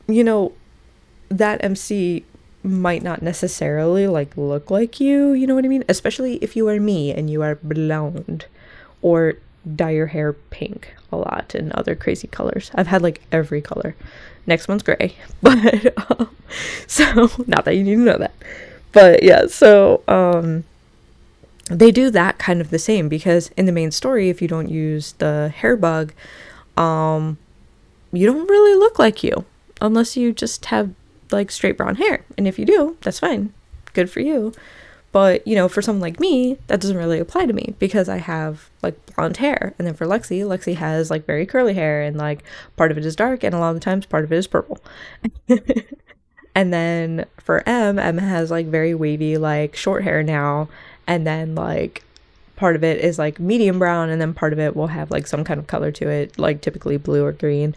you know, that MC might not necessarily like look like you know what I mean? Especially if you are me and you are blonde, or dye your hair pink a lot and other crazy colors. I've had like every color. Next one's gray. But so not that you need to know that. But yeah, so they do that kind of the same, because in the main story, if you don't use the hair bug, you don't really look like you unless you just have like straight brown hair. And if you do, that's fine. Good for you. But, you know, for someone like me, that doesn't really apply to me because I have like blonde hair. And then for Lexi has like very curly hair, and like part of it is dark, and a lot of the times part of it is purple. And then for M has like very wavy, like short hair now. And then like part of it is like medium brown, and then part of it will have like some kind of color to it, like typically blue or green,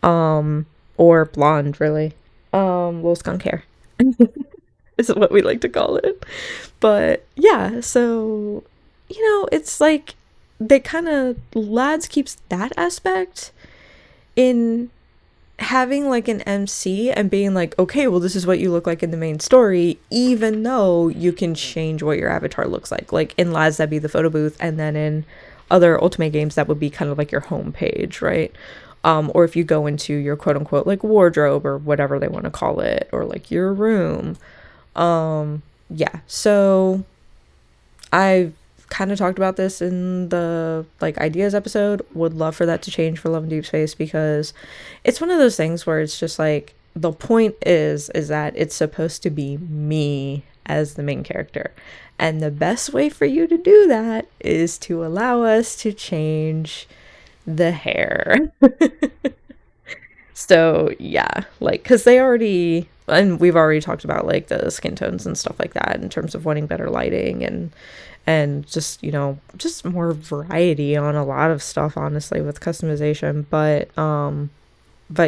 or blonde, really. Little skunk hair. Is what we like to call it. But yeah, so you know, it's like they kind of, lads keeps that aspect in having like an MC and being like, okay, well, this is what you look like in the main story, even though you can change what your avatar looks like in lads that'd be the photo booth, and then in other Ultimate games that would be kind of like your home page, right? Or if you go into your quote unquote like wardrobe or whatever they want to call it, or like your room. Yeah, so I've kind of talked about this in the like ideas episode. Would love for that to change for Love and Deepspace, because it's one of those things where it's just like, the point is that it's supposed to be me as the main character, and the best way for you to do that is to allow us to change the hair. So yeah, like, because they already, and we've already talked about like the skin tones and stuff like that in terms of wanting better lighting and just, you know, just more variety on a lot of stuff, honestly, with customization. But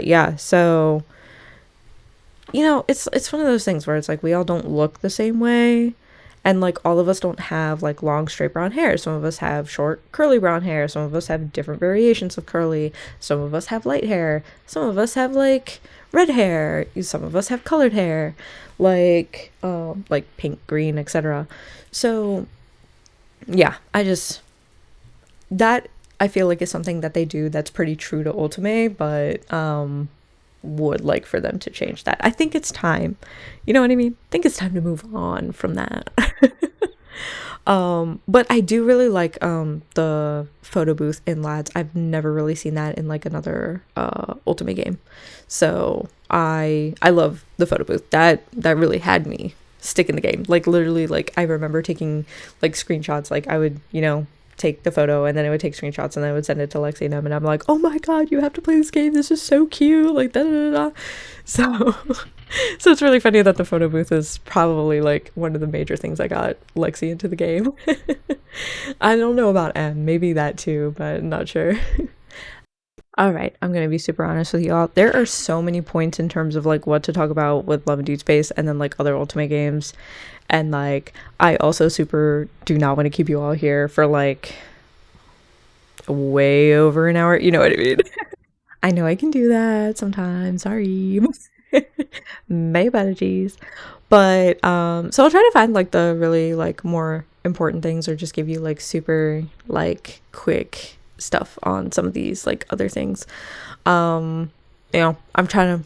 yeah, so you know, it's one of those things where it's like we all don't look the same way, And like all of us don't have like long straight brown hair. Some of us have short curly brown hair. Some of us have different variations of curly. Some of us have light hair. Some of us have like red hair. Some of us have colored hair, like pink, green, etc. So yeah, that I feel like is something that they do that's pretty true to Otome, but would like for them to change that. I think it's time. You know what I mean? I think it's time to move on from that. But I do really like the photo booth in Lads. I've never really seen that in like another Ultimate game. So I love the photo booth. That really had me stick in the game. Like literally, like I remember taking like screenshots. Like I would, take the photo and then I would take screenshots and I would send it to Lexi and them, and I'm like, oh my god, you have to play this game, this is so cute, like da da da da. So so it's really funny that the photo booth is probably like one of the major things I got Lexi into the game. I don't know about M, maybe that too, but I'm not sure. All right, I'm gonna be super honest with y'all. There are so many points in terms of like what to talk about with Love and Deepspace and then like other Ultimate games, and like I also super do not want to keep you all here for like way over an hour. You know what I mean? I know I can do that sometimes. Sorry. My apologies. But so I'll try to find like the really like more important things, or just give you like super like quick stuff on some of these like other things. I'm trying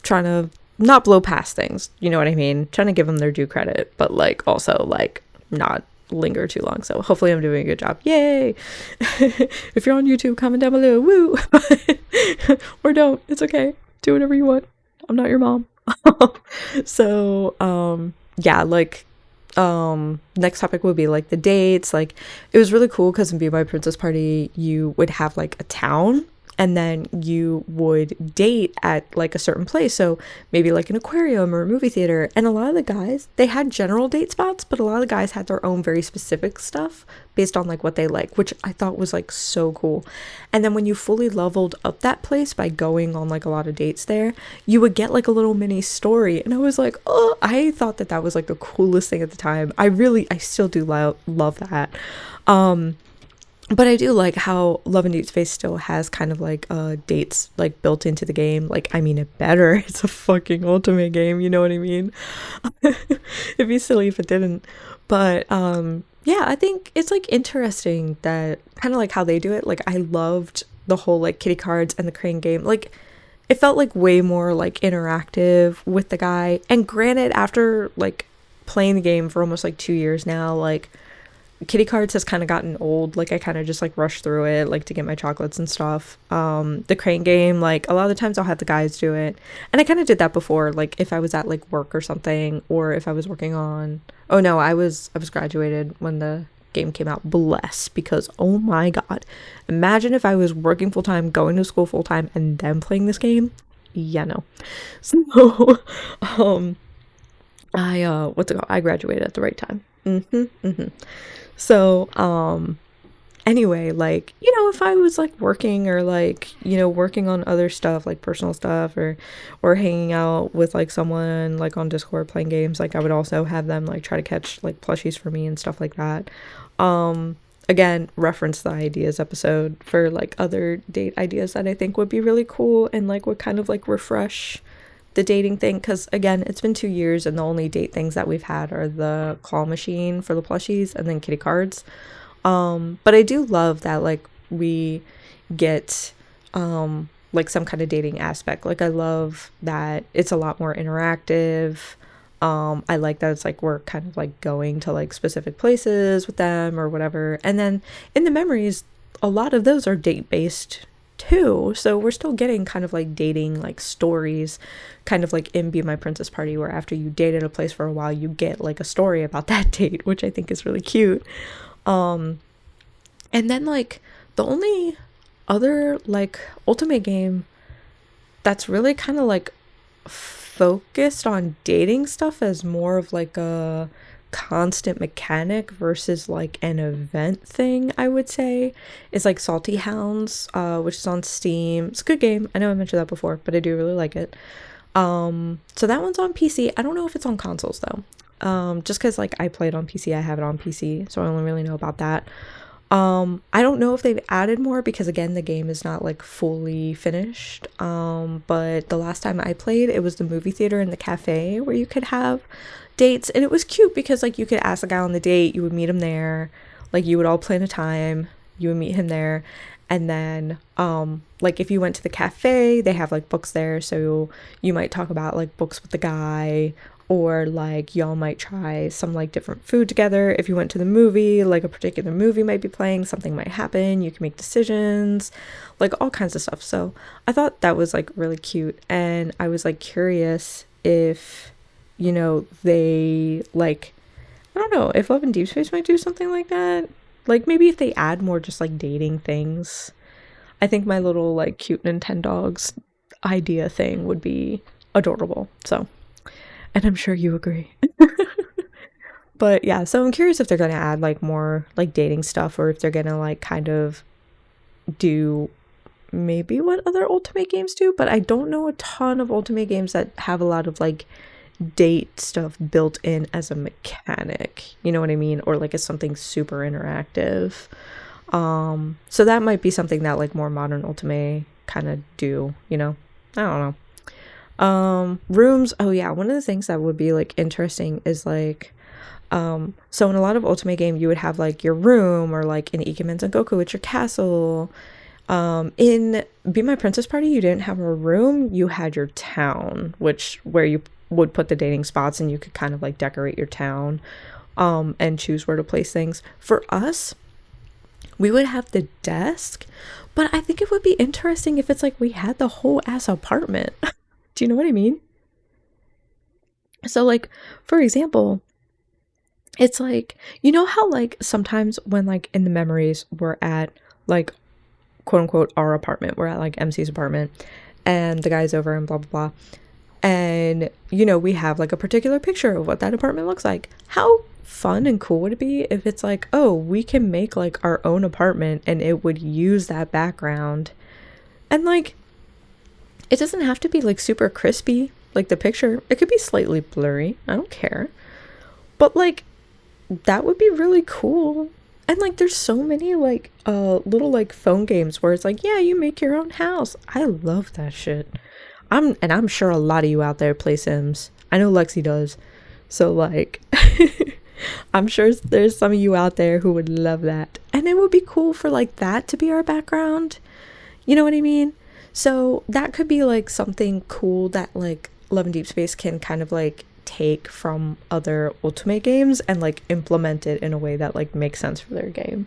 to not blow past things, you know what I mean, trying to give them their due credit, but like also like not linger too long. So hopefully I'm doing a good job. Yay. If you're on YouTube, comment down below, woo. Or don't, it's okay, do whatever you want, I'm not your mom. So yeah, like next topic would be like the dates. Like it was really cool because in Be My Princess Party you would have like a town, and then you would date at like a certain place, so maybe like an aquarium or a movie theater. And a lot of the guys, they had general date spots, but a lot of the guys had their own very specific stuff based on like what they like, which I thought was like so cool. And then when you fully leveled up that place by going on like a lot of dates there, you would get like a little mini story, and I was like, oh, I thought that was like the coolest thing at the time. I still do love that. But I do like how Love and Deepspace still has kind of like dates like built into the game. Like, I mean, it better. It's a fucking Ultimate game, you know what I mean? It'd be silly if it didn't. But yeah, I think it's like interesting that kind of like how they do it. Like I loved the whole like kitty cards and the crane game. Like it felt like way more like interactive with the guy. And granted, after like playing the game for almost like 2 years now, like kitty cards has kind of gotten old. Like I kind of just like rush through it like to get my chocolates and stuff. The crane game, like a lot of the times I'll have the guys do it, and I kind of did that before, like if I was at like work or something, or if I was working on, oh no, I was graduated when the game came out, bless, because oh my god, imagine if I was working full-time, going to school full-time, and then playing this game. Yeah, no. So I graduated at the right time. So anyway, like, if I was like working or like, working on other stuff, like personal stuff, or hanging out with like someone like on Discord playing games, like I would also have them like try to catch like plushies for me and stuff like that. Again, reference the ideas episode for like other date ideas that I think would be really cool and like would kind of like refresh the dating thing, because again, it's been 2 years and the only date things that we've had are the claw machine for the plushies and then kitty cards. But I do love that like we get like some kind of dating aspect. Like I love that it's a lot more interactive. I like that it's like we're kind of like going to like specific places with them or whatever, and then in the memories a lot of those are date based too, so we're still getting kind of like dating like stories, kind of like in Be My Princess Party, where after you date at a place for a while you get like a story about that date, which I think is really cute. And then like the only other like Ultimate game that's really kind of like focused on dating stuff as more of like a constant mechanic versus like an event thing, I would say, is like Salty Hounds, which is on Steam. It's a good game. I know I mentioned that before, but I do really like it. So that one's on PC. I don't know if it's on consoles though. just because like I played on PC, I have it on PC, so I only really know about that. I don't know if they've added more because again the game is not like fully finished. But the last time I played, it was the movie theater and the cafe where you could have dates, and it was cute because like you could ask the guy on the date, you would meet him there, like you would all plan a time, you would meet him there, and then like if you went to the cafe, they have like books there, so you might talk about like books with the guy, or like y'all might try some like different food together. If you went to the movie, like a particular movie might be playing, something might happen, you can make decisions, like all kinds of stuff. So I thought that was like really cute, and I was like curious if, you know, they like, I don't know, if Love and Deepspace might do something like that. Like maybe if they add more just like dating things. I think my little like cute Nintendogs idea thing would be adorable. So, and I'm sure you agree. But yeah, so I'm curious if they're gonna add like more like dating stuff, or if they're gonna like kind of do maybe what other Ultimate games do. But I don't know a ton of Ultimate games that have a lot of like date stuff built in as a mechanic, you know what I mean, or like as something super interactive. So that might be something that like more modern Ultimate kind of do, you know. I don't know. Rooms, oh yeah, one of the things that would be like interesting is like so in a lot of Ultimate game you would have like your room, or like in Ikemen Sengoku it's your castle. In Be My Princess Party you didn't have a room, you had your town, which where you would put the dating spots, and you could kind of like decorate your town and choose where to place things. For us, we would have the desk, but I think it would be interesting if it's like we had the whole ass apartment. Do you know what I mean? So like, for example, it's like, you know how like sometimes when like in the memories we're at like quote unquote our apartment, we're at like MC's apartment and the guy's over and blah blah blah, and you know we have like a particular picture of what that apartment looks like. How fun and cool would it be if it's like, oh, we can make like our own apartment and it would use that background, and like it doesn't have to be like super crispy like the picture, it could be slightly blurry, I don't care, but like that would be really cool. And like there's so many like little like phone games where it's like, yeah, you make your own house. I love that shit. I'm sure a lot of you out there play Sims. I know Lexi does. So like I'm sure there's some of you out there who would love that. And it would be cool for like that to be our background. You know what I mean? So that could be like something cool that like Love and Deepspace can kind of like take from other Ultimate games and like implement it in a way that like makes sense for their game.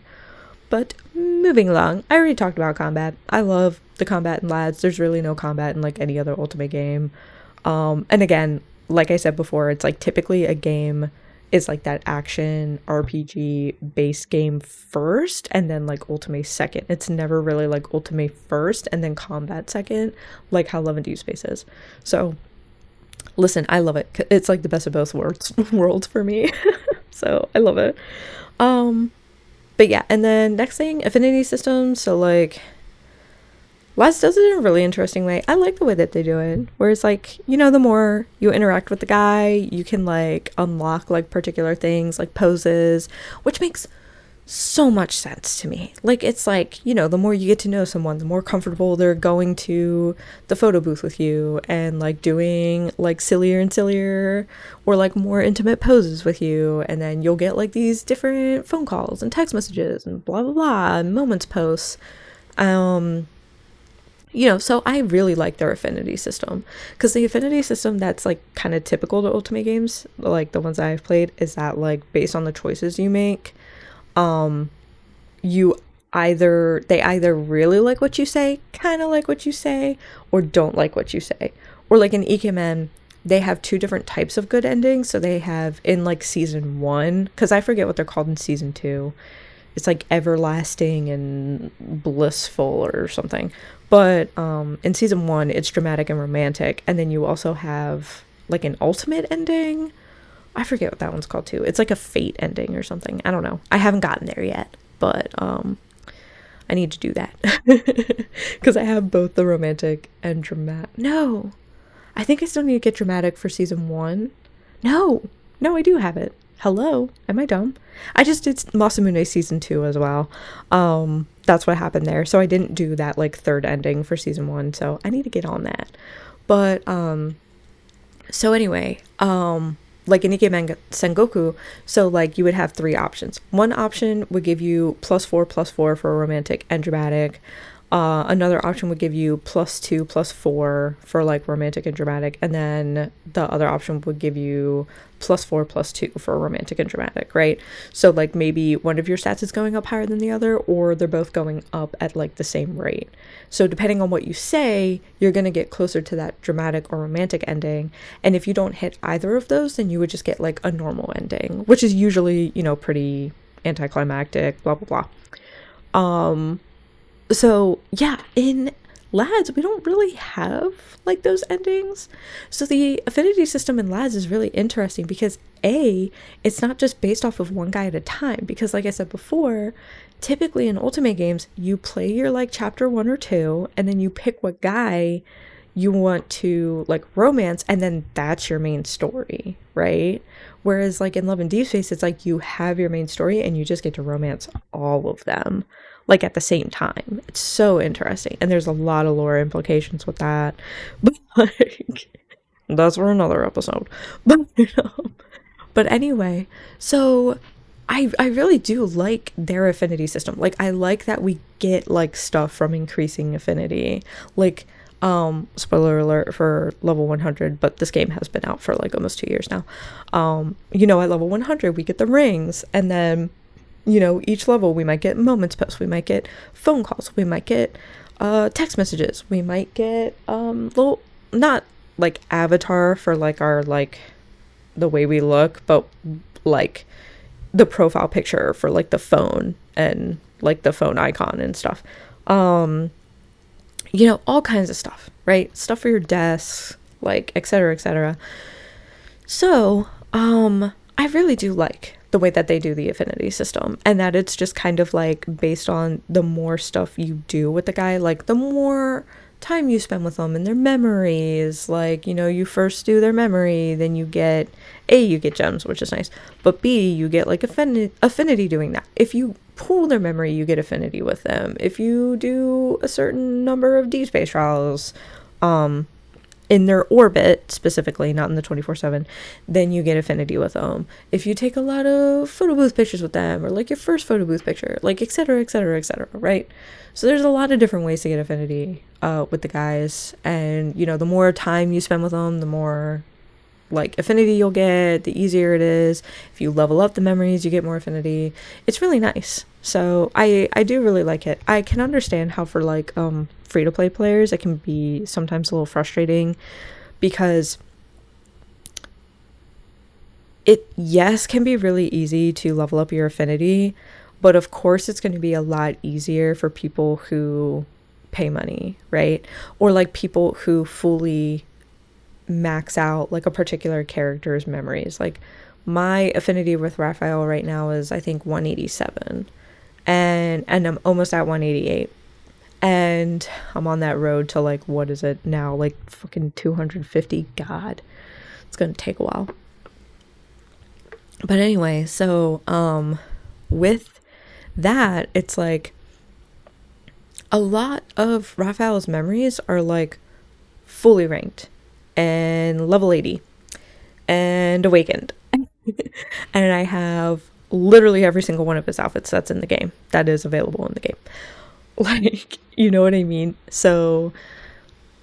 But moving along, I already talked about combat. I love the combat in Lads. There's really no combat in like any other Ultimate game. And again, like I said before, it's like typically a game is like that action RPG base game first and then like Ultimate second. It's never really like Ultimate first and then combat second, like how Love and Deepspace is. So listen, I love it. It's like the best of both worlds for me. So I love it. But yeah, and then next thing, affinity systems. So like Laz does it in a really interesting way. I like the way that they do it, where it's like, you know, the more you interact with the guy, you can like unlock like particular things like poses, which makes so much sense to me. Like it's like, you know, the more you get to know someone, the more comfortable they're going to the photo booth with you and like doing like sillier and sillier or like more intimate poses with you, and then you'll get like these different phone calls and text messages and blah blah blah and moments posts. You know, so I really like their affinity system, because the affinity system that's like kind of typical to Ultimate games, like the ones I've played, is that like based on the choices you make, they either really like what you say, kind of like what you say, or don't like what you say. Or like in Ikemen, they have two different types of good endings. So they have in like season 1, because I forget what they're called in season 2. It's like everlasting and blissful or something. But in season 1, it's dramatic and romantic. And then you also have like an ultimate ending. I forget what that one's called too. It's like a fate ending or something. I don't know. I haven't gotten there yet, but I need to do that. Because I have both the romantic and dramatic. No, I think I still need to get dramatic for season 1. No, No, I do have it. Hello, am I dumb? I just did Masamune season 2 as well. That's what happened there. So I didn't do that like third ending for season 1, so I need to get on that. But so anyway, like in Ikemen Sengoku, so like you would have 3 options. One option would give you +4/+4 for romantic and dramatic. Another option would give you +2/+4 for like romantic and dramatic, and then the other option would give you +4/+2 for romantic and dramatic, right? So like maybe one of your stats is going up higher than the other, or they're both going up at like the same rate. So depending on what you say, you're going to get closer to that dramatic or romantic ending. And if you don't hit either of those, then you would just get like a normal ending, which is usually, you know, pretty anticlimactic, blah blah blah. So yeah, in lads we don't really have like those endings. So the affinity system in lads is really interesting because it's not just based off of one guy at a time, because like I said before, typically in otome games you play your like chapter 1 or 2 and then you pick what guy you want to like romance, and then that's your main story, right? Whereas like in Love and Deepspace, it's like you have your main story and you just get to romance all of them like at the same time. It's so interesting, and there's a lot of lore implications with that, but like that's for another episode. But but anyway, so I really do like their affinity system. Like I like that we get like stuff from increasing affinity. Like spoiler alert for level 100, but this game has been out for like almost 2 years now. You know, at level 100 we get the rings, and then you know, each level we might get moments posts, we might get phone calls, we might get text messages, we might get little, not like avatar for like our like the way we look, but like the profile picture for like the phone and like the phone icon and stuff. You know, all kinds of stuff, right? Stuff for your desk, like etc etc. So I really do like the way that they do the affinity system, and that it's just kind of like based on the more stuff you do with the guy, like the more time you spend with them and their memories. Like, you know, you first do their memory, then you get you get gems, which is nice, but B, you get like affinity doing that. If you pull their memory, you get affinity with them. If you do a certain number of Deepspace trials in their orbit specifically, not in the 24/7, then you get affinity with them. If you take a lot of photo booth pictures with them, or like your first photo booth picture, like etc etc etc, right? So there's a lot of different ways to get affinity with the guys, and you know, the more time you spend with them, the more like affinity you'll get, the easier it is. If you level up the memories, you get more affinity. It's really nice. So I do really like it. I can understand how for like free to play players it can be sometimes a little frustrating, because it can be really easy to level up your affinity, but of course it's going to be a lot easier for people who pay money, right? Or like people who fully max out like a particular character's memories. Like my affinity with Raphael right now is I think 187, and I'm almost at 188, and I'm on that road to like, what is it now, like fucking 250. God, it's gonna take a while. But anyway, so with that, it's like a lot of Raphael's memories are like fully ranked and level 80 and awakened. And I have literally every single one of his outfits that's in the game, that is available in the game. Like, you know what I mean? So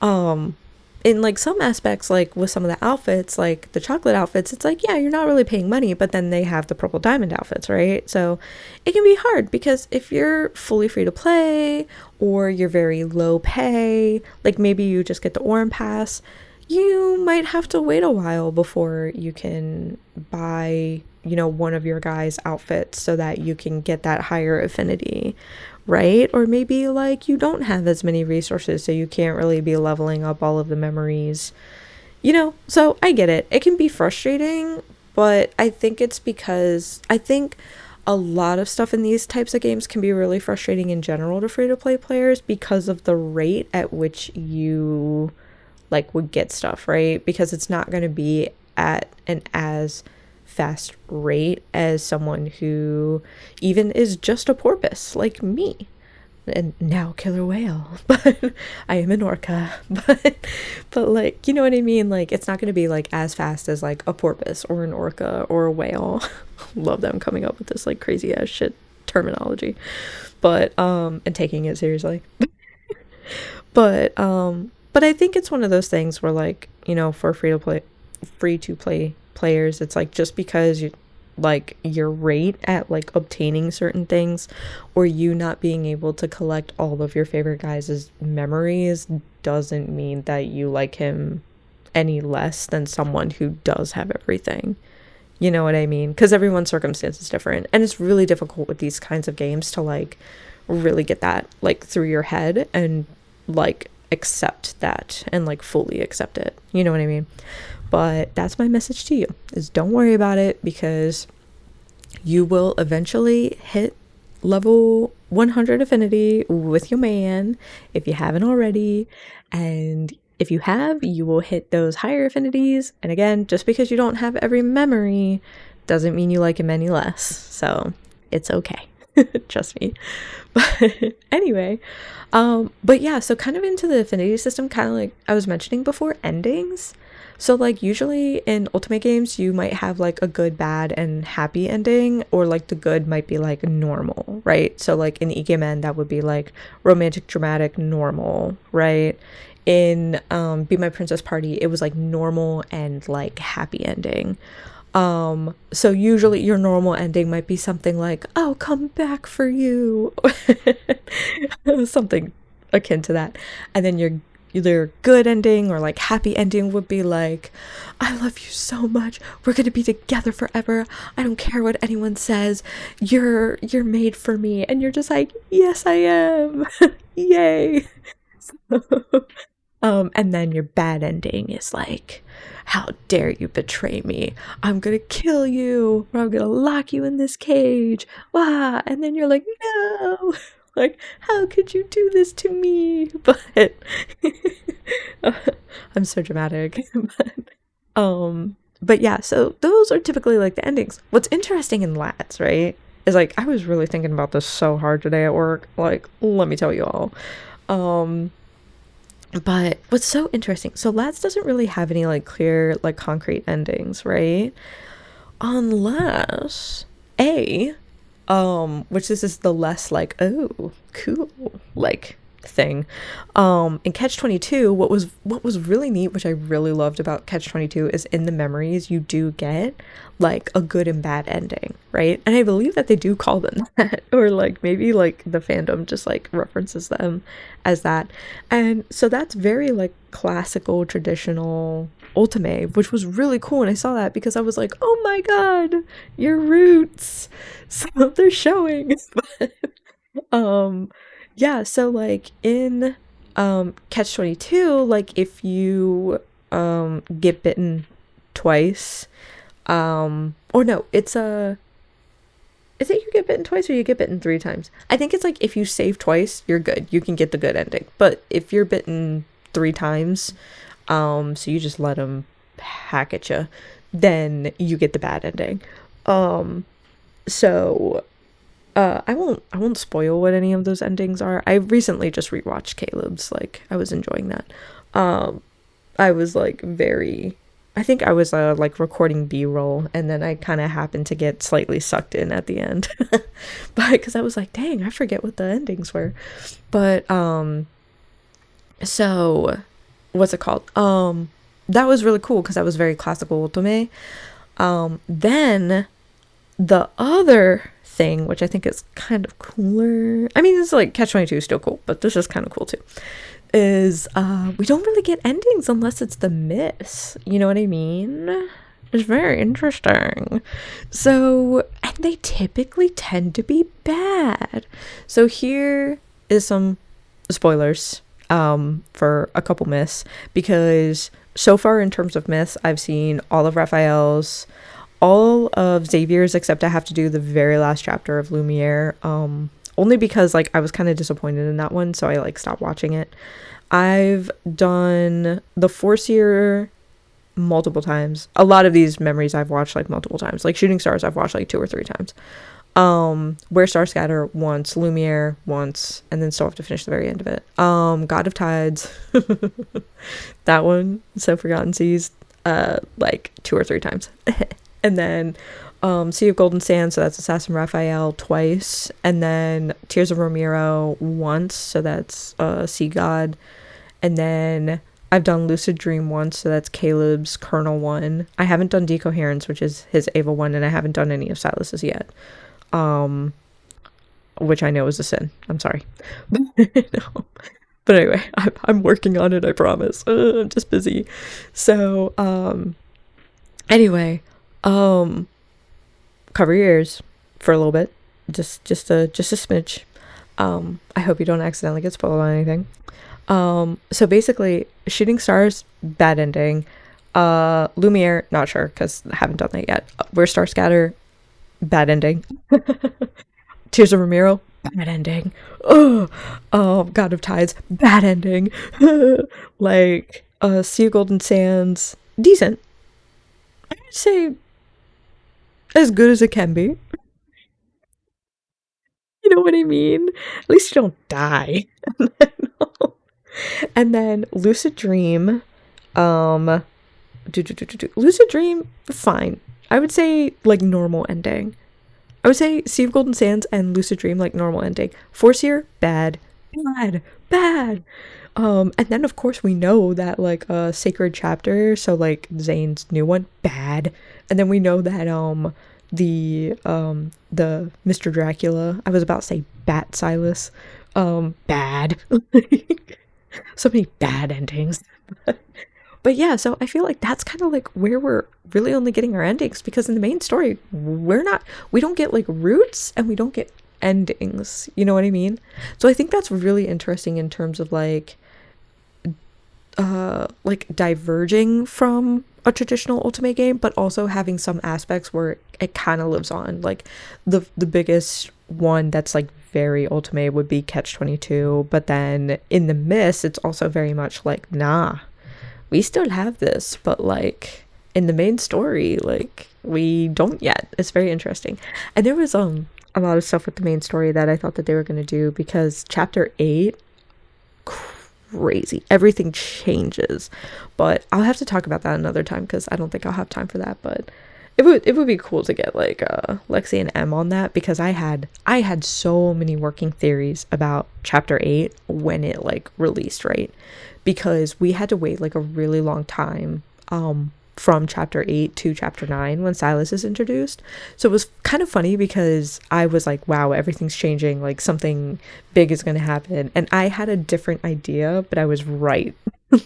in like some aspects, like with some of the outfits, like the chocolate outfits, it's like, yeah, you're not really paying money, but then they have the purple diamond outfits, right? So it can be hard, because if you're fully free to play or you're very low pay, like maybe you just get the Oran pass, you might have to wait a while before you can buy, you know, one of your guys' outfits so that you can get that higher affinity, right? Or maybe like you don't have as many resources, so you can't really be leveling up all of the memories, you know? So I get it. It can be frustrating, but I think it's because I think a lot of stuff in these types of games can be really frustrating in general to free-to-play players because of the rate at which you like would get stuff, right? Because it's not going to be at an as fast rate as someone who even is just a porpoise like me, and now killer whale. But I am an orca. But like, you know what I mean, like it's not going to be like as fast as like a porpoise or an orca or a whale. Love them coming up with this like crazy ass shit terminology, but and taking it seriously. But I think it's one of those things where, like, you know, for free to play players, it's like just because you like your rate at like obtaining certain things, or you not being able to collect all of your favorite guys' memories, doesn't mean that you like him any less than someone who does have everything. You know what I mean? Because everyone's circumstance is different, and it's really difficult with these kinds of games to like really get that like through your head and like accept that and like fully accept it. You know what I mean? But that's my message to you, is don't worry about it, because you will eventually hit level 100 affinity with your man if you haven't already. And if you have, you will hit those higher affinities. And again, just because you don't have every memory doesn't mean you like him any less. So it's okay. Trust me. But anyway, but yeah, so kind of into the affinity system, kind of like I was mentioning before, endings. So like usually in Ultimate games, you might have like a good, bad, and happy ending, or like the good might be like normal, right? So like in Ikemen, that would be like romantic, dramatic, normal, right? In Be My Princess Party, it was like normal and like happy ending. So usually your normal ending might be something like, "I'll come back for you," something akin to that. And then your either good ending or like happy ending would be like, "I love you so much. We're gonna be together forever. I don't care what anyone says. You're made for me." And you're just like, "Yes, I am." Yay. And then your bad ending is like, "How dare you betray me? I'm gonna kill you, or I'm gonna lock you in this cage." Wah! And then you're like, "No!" Like, "How could you do this to me?" But I'm so dramatic. But yeah, so those are typically like the endings. What's interesting in Lats, right, is like I was really thinking about this so hard today at work. Like, let me tell you all. But what's so interesting, so Lats doesn't really have any like clear, like concrete endings, right? Unless which this is the less like, oh, cool, like thing. In Catch 22, what was really neat, which I really loved about Catch 22, is in the memories you do get like a good and bad ending, right? And I believe that they do call them that, or like maybe like the fandom just like references them as that. And so that's very like classical, traditional otome, which was really cool. And I saw that because I was like, "Oh my god, your roots." So they're showing. But yeah, so like in Catch 22, like if you get bitten twice, or no, is it you get bitten twice or you get bitten 3 times? I think it's like if you save twice, you're good. You can get the good ending. But if you're bitten 3 times, so you just let them hack at you, then you get the bad ending. So I won't spoil what any of those endings are. I recently just rewatched Caleb's, like I was enjoying that. I was like I think I was like recording B-roll, and then I kind of happened to get slightly sucked in at the end. But because I was like, dang, I forget what the endings were. But so what's it called? That was really cool because that was very classical otome. Then the other thing, which I think is kind of cooler, I mean, it's like Catch 22 is still cool, but this is kind of cool too, is we don't really get endings unless it's the miss. You know what I mean? It's very interesting. So, and they typically tend to be bad. So here is some spoilers for a couple myths, because so far in terms of myths, I've seen all of Raphael's, all of Xavier's, except I have to do the very last chapter of Lumiere, only because like I was kind of disappointed in that one, so I like stopped watching it. I've done the Foreseer multiple times. A lot of these memories I've watched like multiple times. Like Shooting Stars I've watched like 2 or 3 times. Where Stars Scatter once, Lumiere once, and then still have to finish the very end of it. God of Tides, that one, So Forgotten Seas, like 2 or 3 times. And then Sea of Golden Sand, so that's Assassin Raphael twice, and then Tears of Ramiro once, so that's Sea God, and then I've done Lucid Dream once, so that's Caleb's Colonel one. I haven't done Decoherence, which is his Ava one, and I haven't done any of Silas's yet. Which I know is a sin. I'm sorry. No. But anyway, I'm working on it, I promise. I'm just busy. So, anyway, cover your ears for a little bit. Just a smidge. I hope you don't accidentally get spoiled on anything. So basically, Shooting Stars, bad ending. Lumiere, not sure, because I haven't done that yet. Where Stars Scatter, bad ending. Tears of Ramiro, bad ending. Oh, God of Tides, bad ending. Like, Sea of Golden Sands, decent. I would say as good as it can be. You know what I mean? At least you don't die. And then Lucid Dream, Lucid Dream, fine. I would say like normal ending. I would say Sea of Golden Sands and Lucid Dream like normal ending. Foreseer, bad. And then of course we know that like Sacred Chapter, so like Zayne's new one, bad. And then we know that the Mr. Dracula, I was about to say Bat Silas, bad. So many bad endings. But yeah, so I feel like that's kind of like where we're really only getting our endings, because in the main story we don't get like roots and we don't get endings, you know what I mean? So I think that's really interesting in terms of like diverging from a traditional otome game, but also having some aspects where it kind of lives on. Like the biggest one that's like very otome would be Catch 22, but then in the Mist it's also very much like, nah, we still have this, but like in the main story, like we don't yet. It's very interesting. And there was a lot of stuff with the main story that I thought that they were going to do, because chapter 8, crazy, everything changes. But I'll have to talk about that another time, because I don't think I'll have time for that. But it would be cool to get like Lexi and M on that, because I had so many working theories about chapter 8 when it like released, right? Because we had to wait like a really long time from chapter 8 to chapter 9 when Silas is introduced. So it was kind of funny, because I was like, wow, everything's changing, like something big is going to happen. And I had a different idea, but I was right.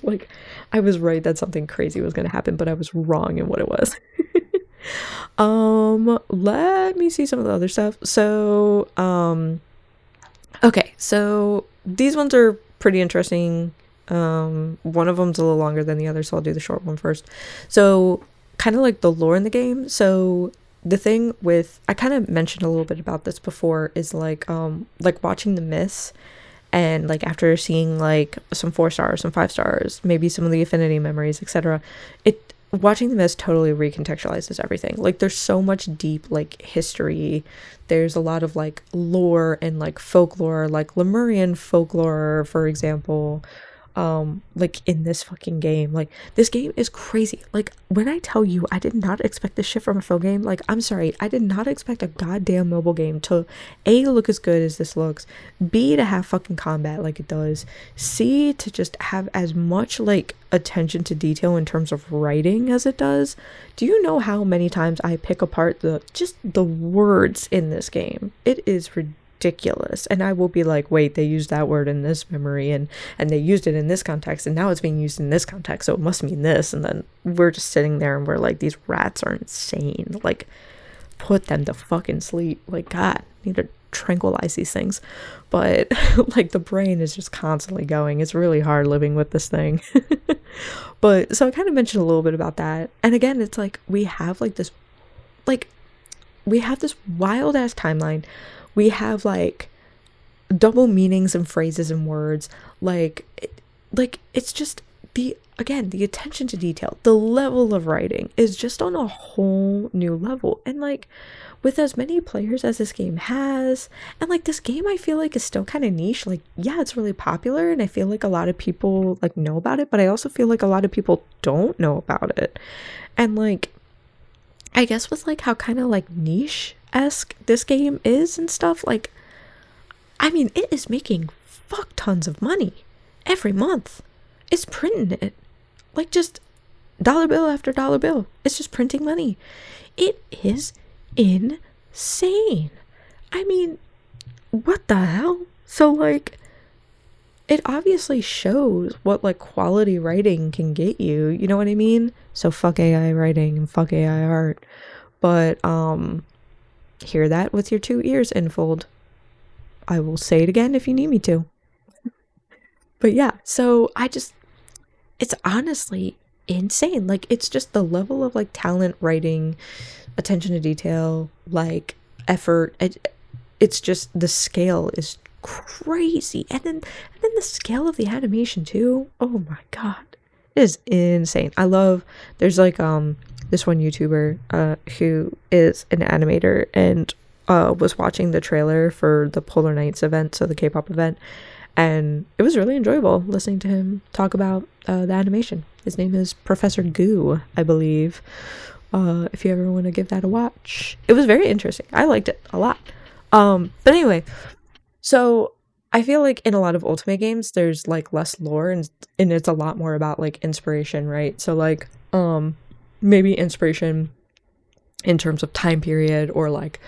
Like I was right that something crazy was going to happen, but I was wrong in what it was. Let me see some of the other stuff. So okay, so these ones are pretty interesting. One of them's a little longer than the other, so I'll do the short one first. So kind of like the lore in the game. So the thing with, I kind of mentioned a little bit about this before, is like watching the Myths, and like after seeing like some 4 stars, some 5 stars, maybe some of the affinity memories, etc., watching the Myths totally recontextualizes everything. Like there's so much deep like history. There's a lot of like lore and like folklore, like Lemurian folklore, for example, like in this fucking game. Like this game is crazy. Like when I tell you I did not expect this shit from a phone game, like I'm sorry, I did not expect a goddamn mobile game to A, look as good as this looks, B, to have fucking combat like it does, C, to just have as much like attention to detail in terms of writing as it does. Do you know how many times I pick apart the words in this game? It is ridiculous. And I will be like, wait, they used that word in this memory, and they used it in this context, and now it's being used in this context, so it must mean this. And then we're just sitting there and we're like, these rats are insane, like put them to fucking sleep. Like, God, I need to tranquilize these things. But like the brain is just constantly going. It's really hard living with this thing. But so I kind of mentioned a little bit about that. And again, it's like we have this wild ass timeline. We have like double meanings and phrases and words. Like it's just the attention to detail, the level of writing is just on a whole new level. And like with as many players as this game has, and like this game I feel like is still kind of niche. Like, yeah, it's really popular and I feel like a lot of people like know about it, but I also feel like a lot of people don't know about it. And like I guess with like how kind of like niche-esque this game is and stuff, like I mean, it is making fuck tons of money every month. It's printing it. Like just dollar bill after dollar bill. It's just printing money. It is insane. I mean, what the hell? So like it obviously shows what like quality writing can get you. You know what I mean? So fuck AI writing and fuck AI art. But hear that with your 2 ears, Infold. I will say it again if you need me to. But yeah, so it's honestly insane. Like it's just the level of like talent, writing, attention to detail, like effort. It's just the scale is crazy. And then the scale of the animation too. Oh my god. It is insane. There's like this one YouTuber who is an animator and was watching the trailer for the Polar Nights event, so the K-pop event, and it was really enjoyable listening to him talk about the animation. His name is Professor Goo, I believe. If you ever want to give that a watch. It was very interesting. I liked it a lot. But anyway, so I feel like in a lot of Otome games, there's like less lore and it's a lot more about like inspiration, right? So like, maybe inspiration in terms of time period or like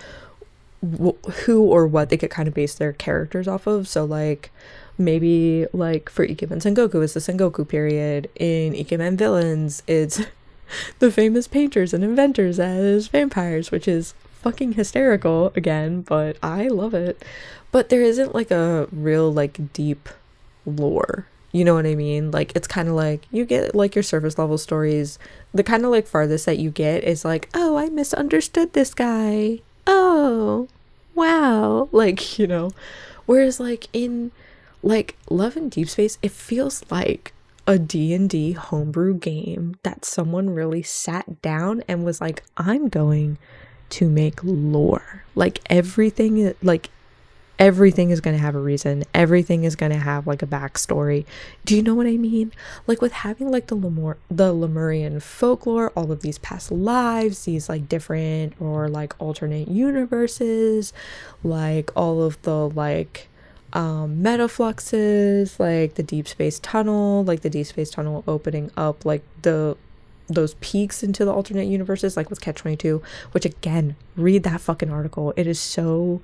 who or what they could kind of base their characters off of. So like maybe like for Ikemen Sengoku, it's the Sengoku period. In Ikemen Villains, it's the famous painters and inventors as vampires, which is fucking hysterical again, but I love it. But there isn't like a real like deep lore, you know what I mean? Like it's kind of like you get like your surface level stories. The kind of like farthest that you get is like, oh, I misunderstood this guy, oh wow, like, you know. Whereas like in like Love and Deepspace, it feels like a D&D homebrew game that someone really sat down and was like, I'm going to make lore. Like everything is going to have a reason. Everything is going to have like a backstory. Do you know what I mean? Like with having like the Lemurian folklore, all of these past lives, these like different or like alternate universes, like all of the like metafluxes, like the deep space tunnel, like the deep space tunnel opening up like those peaks into the alternate universes, like with Catch-22, which again, read that fucking article. It is so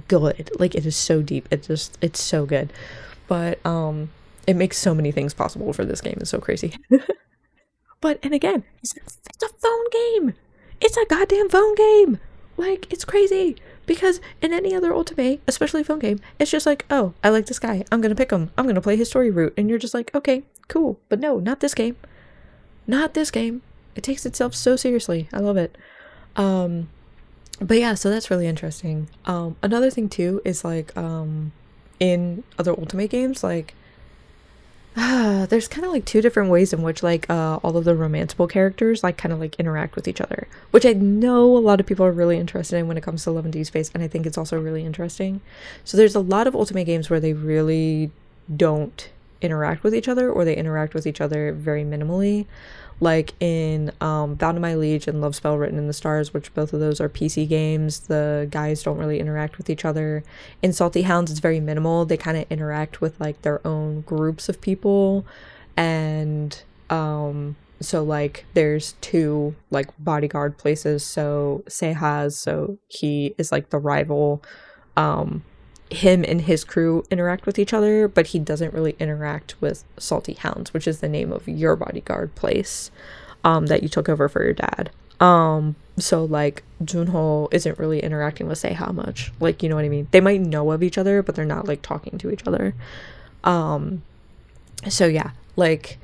good. Like it is so deep. It's so good. But it makes so many things possible for this game. It's so crazy. But and again, it's a phone game. It's a goddamn phone game. Like it's crazy. Because in any other Otome, especially phone game, it's just like, oh, I like this guy. I'm gonna pick him. I'm gonna play his story route. And you're just like, okay, cool. But no, not this game. Not this game. It takes itself so seriously. I love it. But yeah, so that's really interesting. Another thing too is like in other Ultimate games, like there's kind of like two different ways in which like all of the romanceable characters like kind of like interact with each other, which I know a lot of people are really interested in when it comes to Love and Deepspace, and I think it's also really interesting. So there's a lot of Ultimate games where they really don't interact with each other, or they interact with each other very minimally, like in Bound to My Liege and Love Spell Written in the Stars, which both of those are PC games. The guys don't really interact with each other. In Salty Hounds, it's very minimal. They kind of interact with like their own groups of people, and so like there's two like bodyguard places. So Seihaz, so he is like the rival. Him and his crew interact with each other, but he doesn't really interact with Salty Hounds, which is the name of your bodyguard place that you took over for your dad. So like Junho isn't really interacting with Seiha much, like, you know what I mean? They might know of each other, but they're not like talking to each other. So yeah, like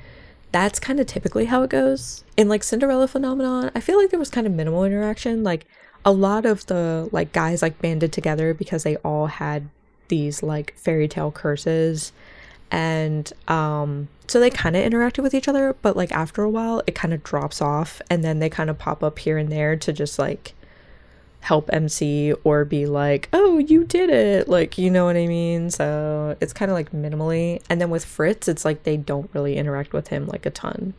that's kind of typically how it goes. In like Cinderella Phenomenon, I feel like there was kind of minimal interaction. Like a lot of the like guys like banded together because they all had these like fairy tale curses, And so they kind of interacted with each other, but like after a while it kind of drops off, and then they kind of pop up here and there to just like help MC or be like, oh, you did it, like, you know what I mean? So it's kind of like minimally. And then with Fritz, it's like they don't really interact with him like a ton,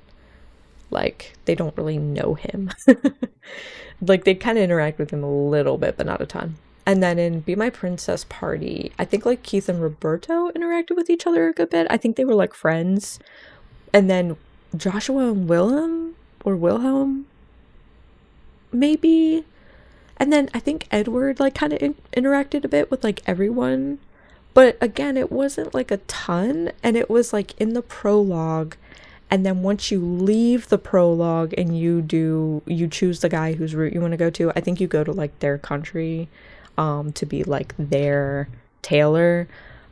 like they don't really know him. Like they kind of interact with him a little bit, but not a ton. And then in Be My Princess Party, I think like Keith and Roberto interacted with each other a good bit. I think they were like friends. And then Joshua and Wilhelm, maybe. And then I think Edward like kind of interacted a bit with like everyone. But again, it wasn't like a ton. And it was like in the prologue. And then once you leave the prologue and you choose the guy whose route you want to go to, I think you go to like their country to be like their tailor.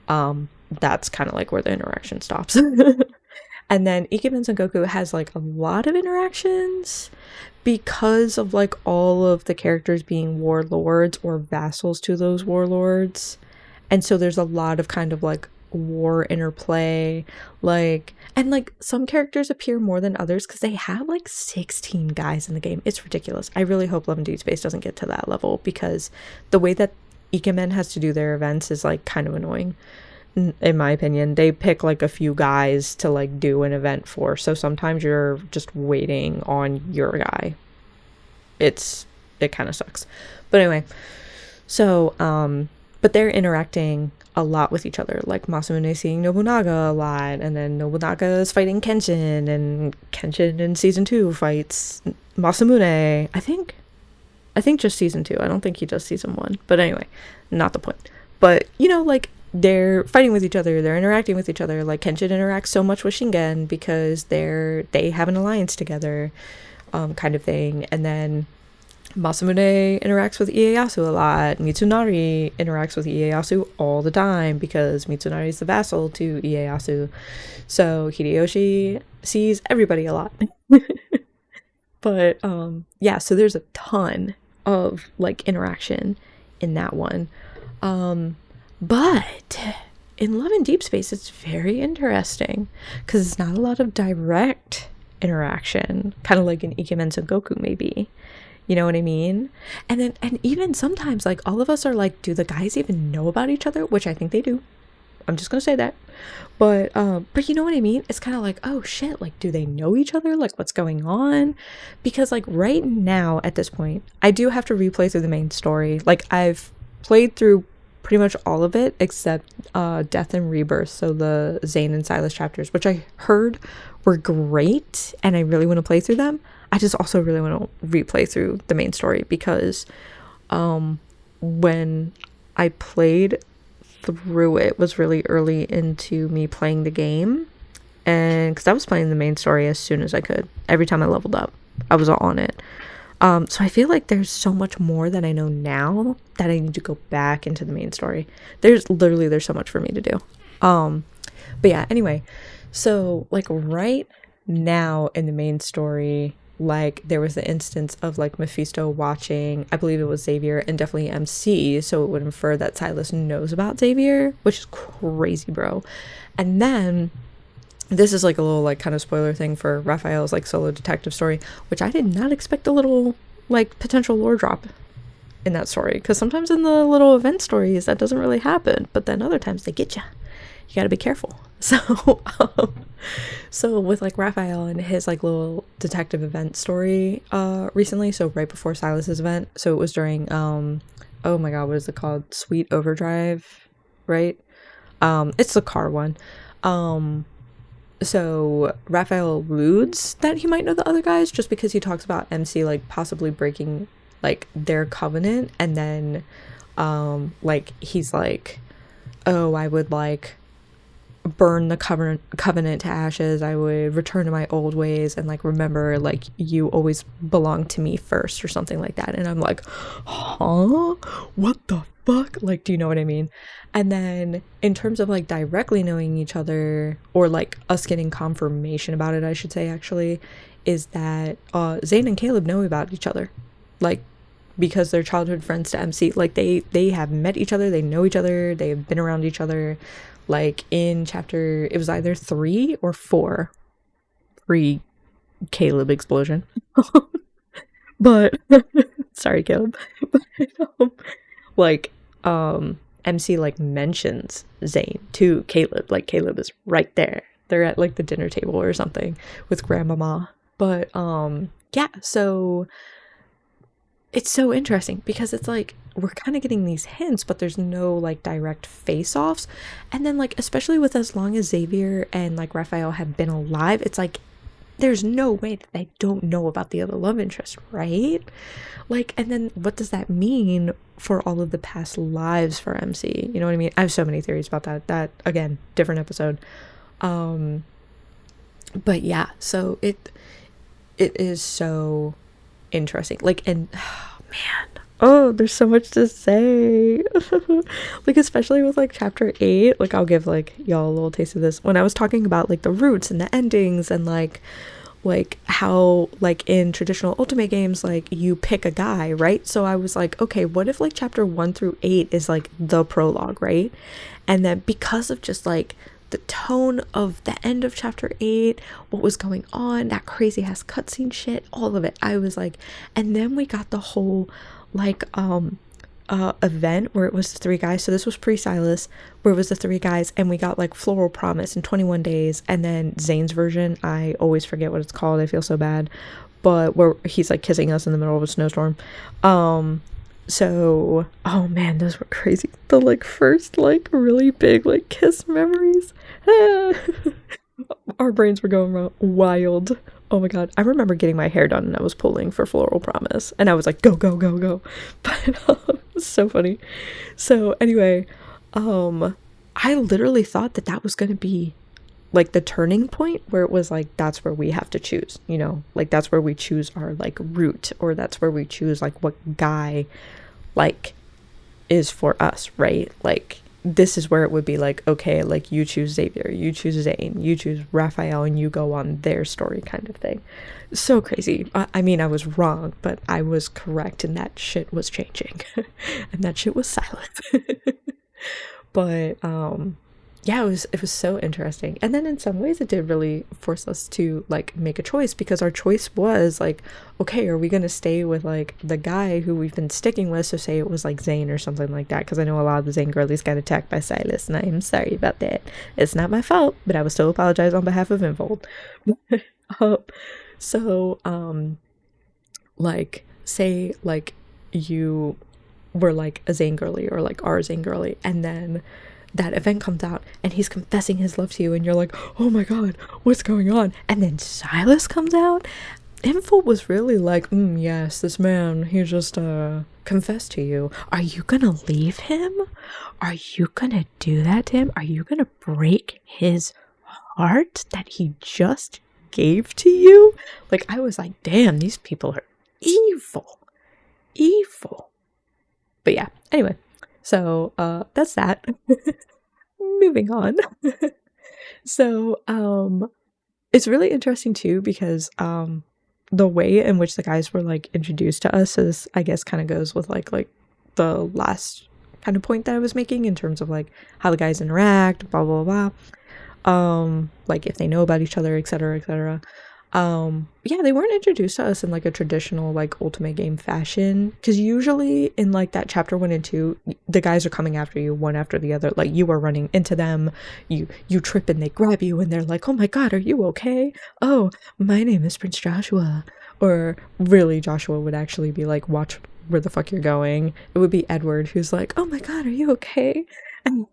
That's kind of like where the interaction stops. And then Ikemen Sengoku has like a lot of interactions because of like all of the characters being warlords or vassals to those warlords. And so there's a lot of kind of like war interplay, like, and like some characters appear more than others because they have like 16 guys in the game. It's ridiculous. I really hope Love and Deepspace doesn't get to that level, because the way that Ikemen has to do their events is like kind of annoying, in my opinion. They pick like a few guys to like do an event for, so sometimes you're just waiting on your guy. It kind of sucks. But anyway, so but they're interacting a lot with each other, like Masamune seeing Nobunaga a lot, and then Nobunaga is fighting Kenshin, and Kenshin in season 2 fights Masamune. I think just season 2. I don't think he does season 1, but anyway, not the point. But you know, like they're fighting with each other, they're interacting with each other. Like Kenshin interacts so much with Shingen because they have an alliance together, kind of thing. And then Masamune interacts with Ieyasu a lot. Mitsunari interacts with Ieyasu all the time because Mitsunari is the vassal to Ieyasu. So Hideyoshi sees everybody a lot. But yeah, so there's a ton of like interaction in that one. But in Love and Deepspace, it's very interesting because it's not a lot of direct interaction, kind of like in Ikemen Sengoku maybe. You know what I mean? And even sometimes, like, all of us are like, do the guys even know about each other? Which I think they do. I'm just gonna say that. But you know what I mean? It's kind of like, oh shit, like, do they know each other? Like, what's going on? Because like right now at this point, I do have to replay through the main story. Like, I've played through pretty much all of it except Death and Rebirth, so the Zayne and Silas chapters, which I heard were great, and I really want to play through them. I just also really want to replay through the main story because when I played through it was really early into me playing the game, and because I was playing the main story as soon as I could. Every time I leveled up, I was all on it. So I feel like there's so much more that I know now that I need to go back into the main story. There's so much for me to do. But yeah, anyway, so like right now in the main story, like there was the instance of like Mephisto watching, I believe it was Xavier, and definitely MC, so it would infer that Silas knows about Xavier, which is crazy, bro. And then this is like a little like kind of spoiler thing for Raphael's like solo detective story, which I did not expect a little like potential lore drop in that story, because sometimes in the little event stories that doesn't really happen, but then other times they get you got to be careful. So so with like Raphael and his like little detective event story recently, so right before Silas's event, so it was during oh my god, what is it called, Sweet Overdrive, right? It's the car one. So Raphael alludes that he might know the other guys just because he talks about MC like possibly breaking like their covenant, and then like he's like, oh, I would like burn the covenant to ashes, I would return to my old ways, and like remember like you always belong to me first, or something like that. And I'm like, huh, what the fuck, like, do you know what I mean? And then in terms of like directly knowing each other, or like us getting confirmation about it, I should say, actually, is that Zayne and Caleb know about each other, like because they're childhood friends to MC. Like they have met each other, they know each other, they have been around each other. like in chapter, it was either 3 or 4, pre-Caleb explosion. But sorry, Caleb. But, like MC like mentions Zayne to Caleb, like Caleb is right there, they're at like the dinner table or something with grandmama. But yeah, so it's so interesting because it's like we're kind of getting these hints, but there's no like direct face-offs. And then like especially with as long as Xavier and like Raphael have been alive, it's like there's no way that they don't know about the other love interest, right? Like, and then what does that mean for all of the past lives for MC? You know what I mean? I have so many theories about that again, different episode. But yeah, so it is so interesting. Like, and oh, man, oh, there's so much to say. Like, especially with like chapter 8, like I'll give like y'all a little taste of this when I was talking about like the roots and the endings, and like how like in traditional otome games like you pick a guy, right? So I was like, okay, what if like chapter 1 through 8 is like the prologue, right? And then because of just like the tone of the end of chapter 8, what was going on, that crazy ass cutscene shit, all of it, I was like, and then we got the whole like event where it was the 3 guys. So this was pre-Silas, where it was the 3 guys, and we got like Floral Promise in 21 days, and then Zayne's version, I always forget what it's called, I feel so bad, but where he's like kissing us in the middle of a snowstorm. So oh man, those were crazy, the like first like really big like kiss memories. Our brains were going wild. Oh my god, I remember getting my hair done and I was pulling for Floral Promise and I was like, go go go go. But it was so funny. So anyway, I literally thought that that was going to be like the turning point where it was like, that's where we have to choose, you know, like that's where we choose our like route, or that's where we choose like what guy like is for us, right? Like this is where it would be like, okay, like you choose Xavier, you choose Zayne, you choose Raphael, and you go on their story kind of thing. So crazy. I mean, I was wrong, but I was correct, and that shit was changing. And that shit was silent. But yeah, it was so interesting. And then in some ways it did really force us to like make a choice, because our choice was like, okay, are we going to stay with like the guy who we've been sticking with? So say it was like Zayne or something like that, because I know a lot of the Zayne girlies got attacked by Silas, and I am sorry about that. It's not my fault, but I will still apologize on behalf of Infold. So like say like you were like a Zayne girly, or like our Zayne girly, and then that event comes out and he's confessing his love to you, and you're like, oh my god, what's going on? And then Silas comes out. Info was really like, yes, this man, he just confessed to you. Are you gonna leave him? Are you gonna do that to him? Are you gonna break his heart that he just gave to you? Like, I was like, damn, these people are evil. But yeah, anyway, so that's that. Moving on. So it's really interesting too, because the way in which the guys were like introduced to us is, I guess, kind of goes with like the last kind of point that I was making in terms of like how the guys interact, blah blah blah, like if they know about each other, etc etc. Yeah, they weren't introduced to us in like a traditional like ultimate game fashion, because usually in like that chapter 1 and 2, the guys are coming after you one after the other. Like you are running into them, you trip and they grab you and they're like, oh my god, are you okay? Oh, my name is Prince Joshua. Or really, Joshua would actually be like, watch where the fuck you're going. It would be Edward who's like, oh my god, are you okay? And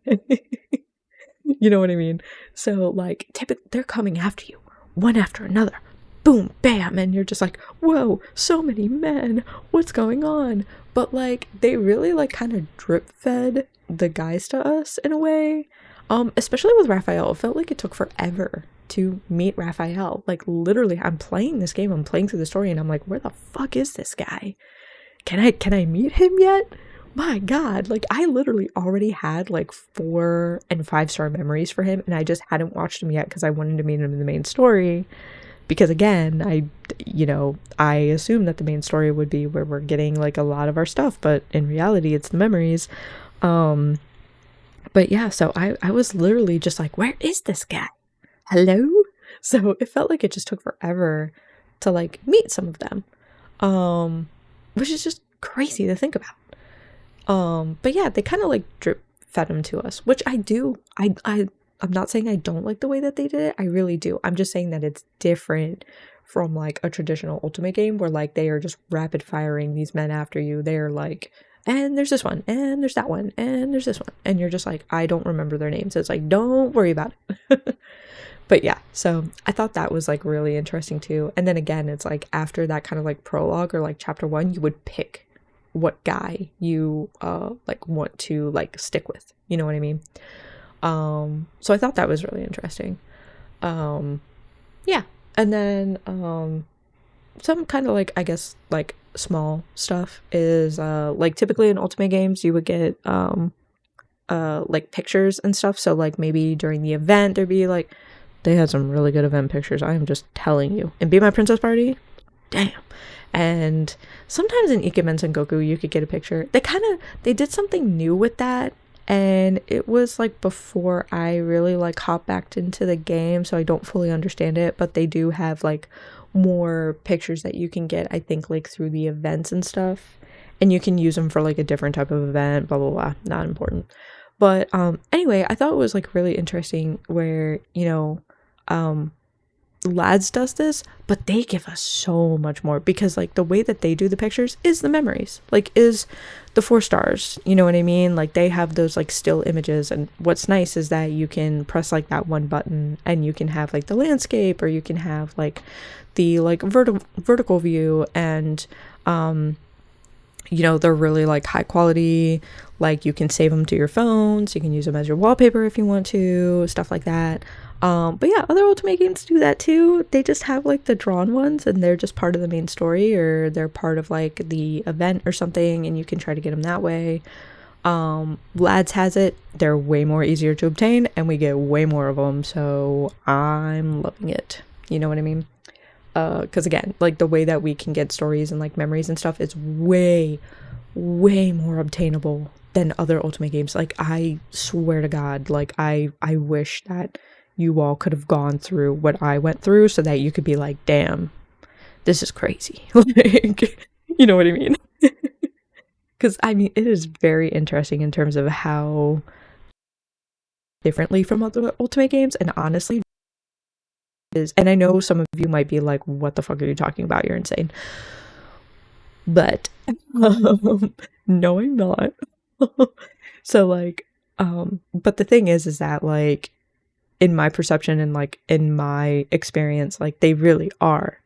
you know what I mean? So like they're coming after you one after another, boom, bam, and you're just like, whoa, so many men, what's going on? But like they really like kind of drip fed the guys to us in a way, especially with Raphael. It felt like it took forever to meet Raphael. Like literally, I'm playing this game, I'm playing through the story, and I'm like, where the fuck is this guy? Can I meet him yet? My god, like I literally already had like 4 and 5-star memories for him, and I just hadn't watched him yet because I wanted to meet him in the main story. Because again, I assumed that the main story would be where we're getting like a lot of our stuff, but in reality it's the memories. But yeah, so I was literally just like, where is this guy? Hello? So it felt like it just took forever to like meet some of them. Which is just crazy to think about. But yeah, they kind of like drip fed them to us, which I do. I'm not saying I don't like the way that they did it. I really do. I'm just saying that it's different from like a traditional Ultimate game where like they are just rapid firing these men after you. They're like, and there's this one, and there's that one, and there's this one. And you're just like, I don't remember their names. It's like, don't worry about it. But yeah, so I thought that was like really interesting too. And then again, it's like after that kind of like prologue or like chapter 1, you would pick what guy you like want to like stick with. You know what I mean? So I thought that was really interesting. Yeah. And then some kind of like, I guess, like small stuff is like typically in Ultimate games you would get like pictures and stuff. So like maybe during the event there'd be like, they had some really good event pictures, I am just telling you. And Be My Princess Party, damn. And sometimes in Ikemen Sengoku you could get a picture. They did something new with that, and it was like before I really like hopped back into the game, so I don't fully understand it. But they do have like more pictures that you can get, I think, like through the events and stuff, and you can use them for like a different type of event, blah blah blah, not important. But anyway, I thought it was like really interesting where, you know, Lads does this, but they give us so much more, because like the way that they do the pictures is the memories, like is the 4 stars, you know what I mean? Like they have those like still images, and what's nice is that you can press like that one button and you can have like the landscape, or you can have like the like vertical view, and you know, they're really like high quality. Like you can save them to your phone, so you can use them as your wallpaper if you want to, stuff like that. But yeah, other Ultimate games do that too. They just have like the drawn ones, and they're just part of the main story, or they're part of like the event or something, and you can try to get them that way. Lads has it. They're way more easier to obtain, and we get way more of them, so I'm loving it. You know what I mean? Because again, like the way that we can get stories and like memories and stuff is way more obtainable than other Ultimate games. Like I swear to God, like I wish that you all could have gone through what I went through, so that you could be like, damn, this is crazy. Like, you know what I mean? Because I mean, it is very interesting in terms of how differently from other Ultimate games, and honestly is, and I know some of you might be like, what the fuck are you talking about? You're insane. But no, I'm not. So like, but the thing is that like, in my perception and like in my experience, like they really are,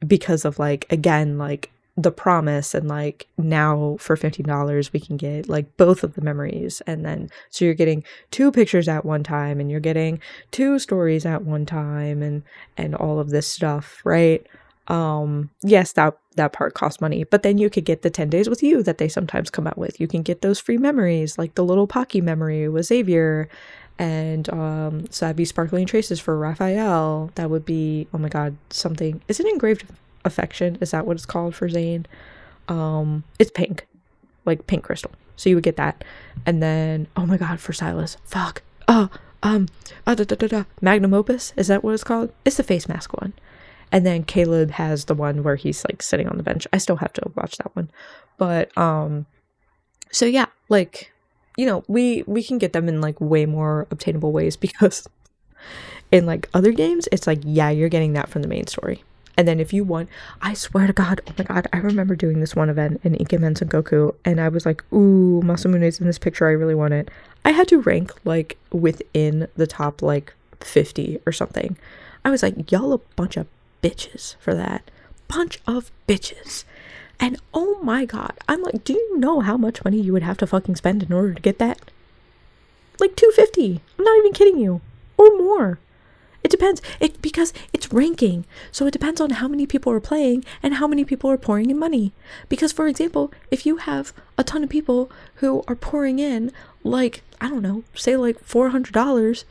because of like, again, like the promise, and like now for $15 we can get like both of the memories, and then so you're getting 2 pictures at one time, and you're getting 2 stories at one time, and all of this stuff, right? Yes, that part costs money, but then you could get the 10 days with you that they sometimes come out with. You can get those free memories, like the little Pocky memory with Xavier, and so that'd be Sparkling Traces for Raphael. That would be, oh my god, something. Is it Engraved Affection? Is that what it's called for Zayne? It's pink, like pink crystal. So you would get that, and then oh my god, for Silas, fuck, Magnum Opus. Is that what it's called? It's the face mask one. And then Caleb has the one where he's like sitting on the bench. I still have to watch that one, but so yeah, like, you know, we can get them in like way more obtainable ways, because in like other games it's like, yeah, you're getting that from the main story, and then if you want, I swear to god, oh my god, I remember doing this one event in Ikemen Sengoku, and I was like, ooh, Masamune's in this picture, I really want it. I had to rank like within the top like 50 or something. I was like, y'all a bunch of bitches for that. Bunch of bitches. And oh my god, I'm like, do you know how much money you would have to fucking spend in order to get that? Like $250. I'm not even kidding you. Or more. It depends. Because it's ranking. So it depends on how many people are playing and how many people are pouring in money. Because for example, if you have a ton of people who are pouring in like, I don't know, say like $400,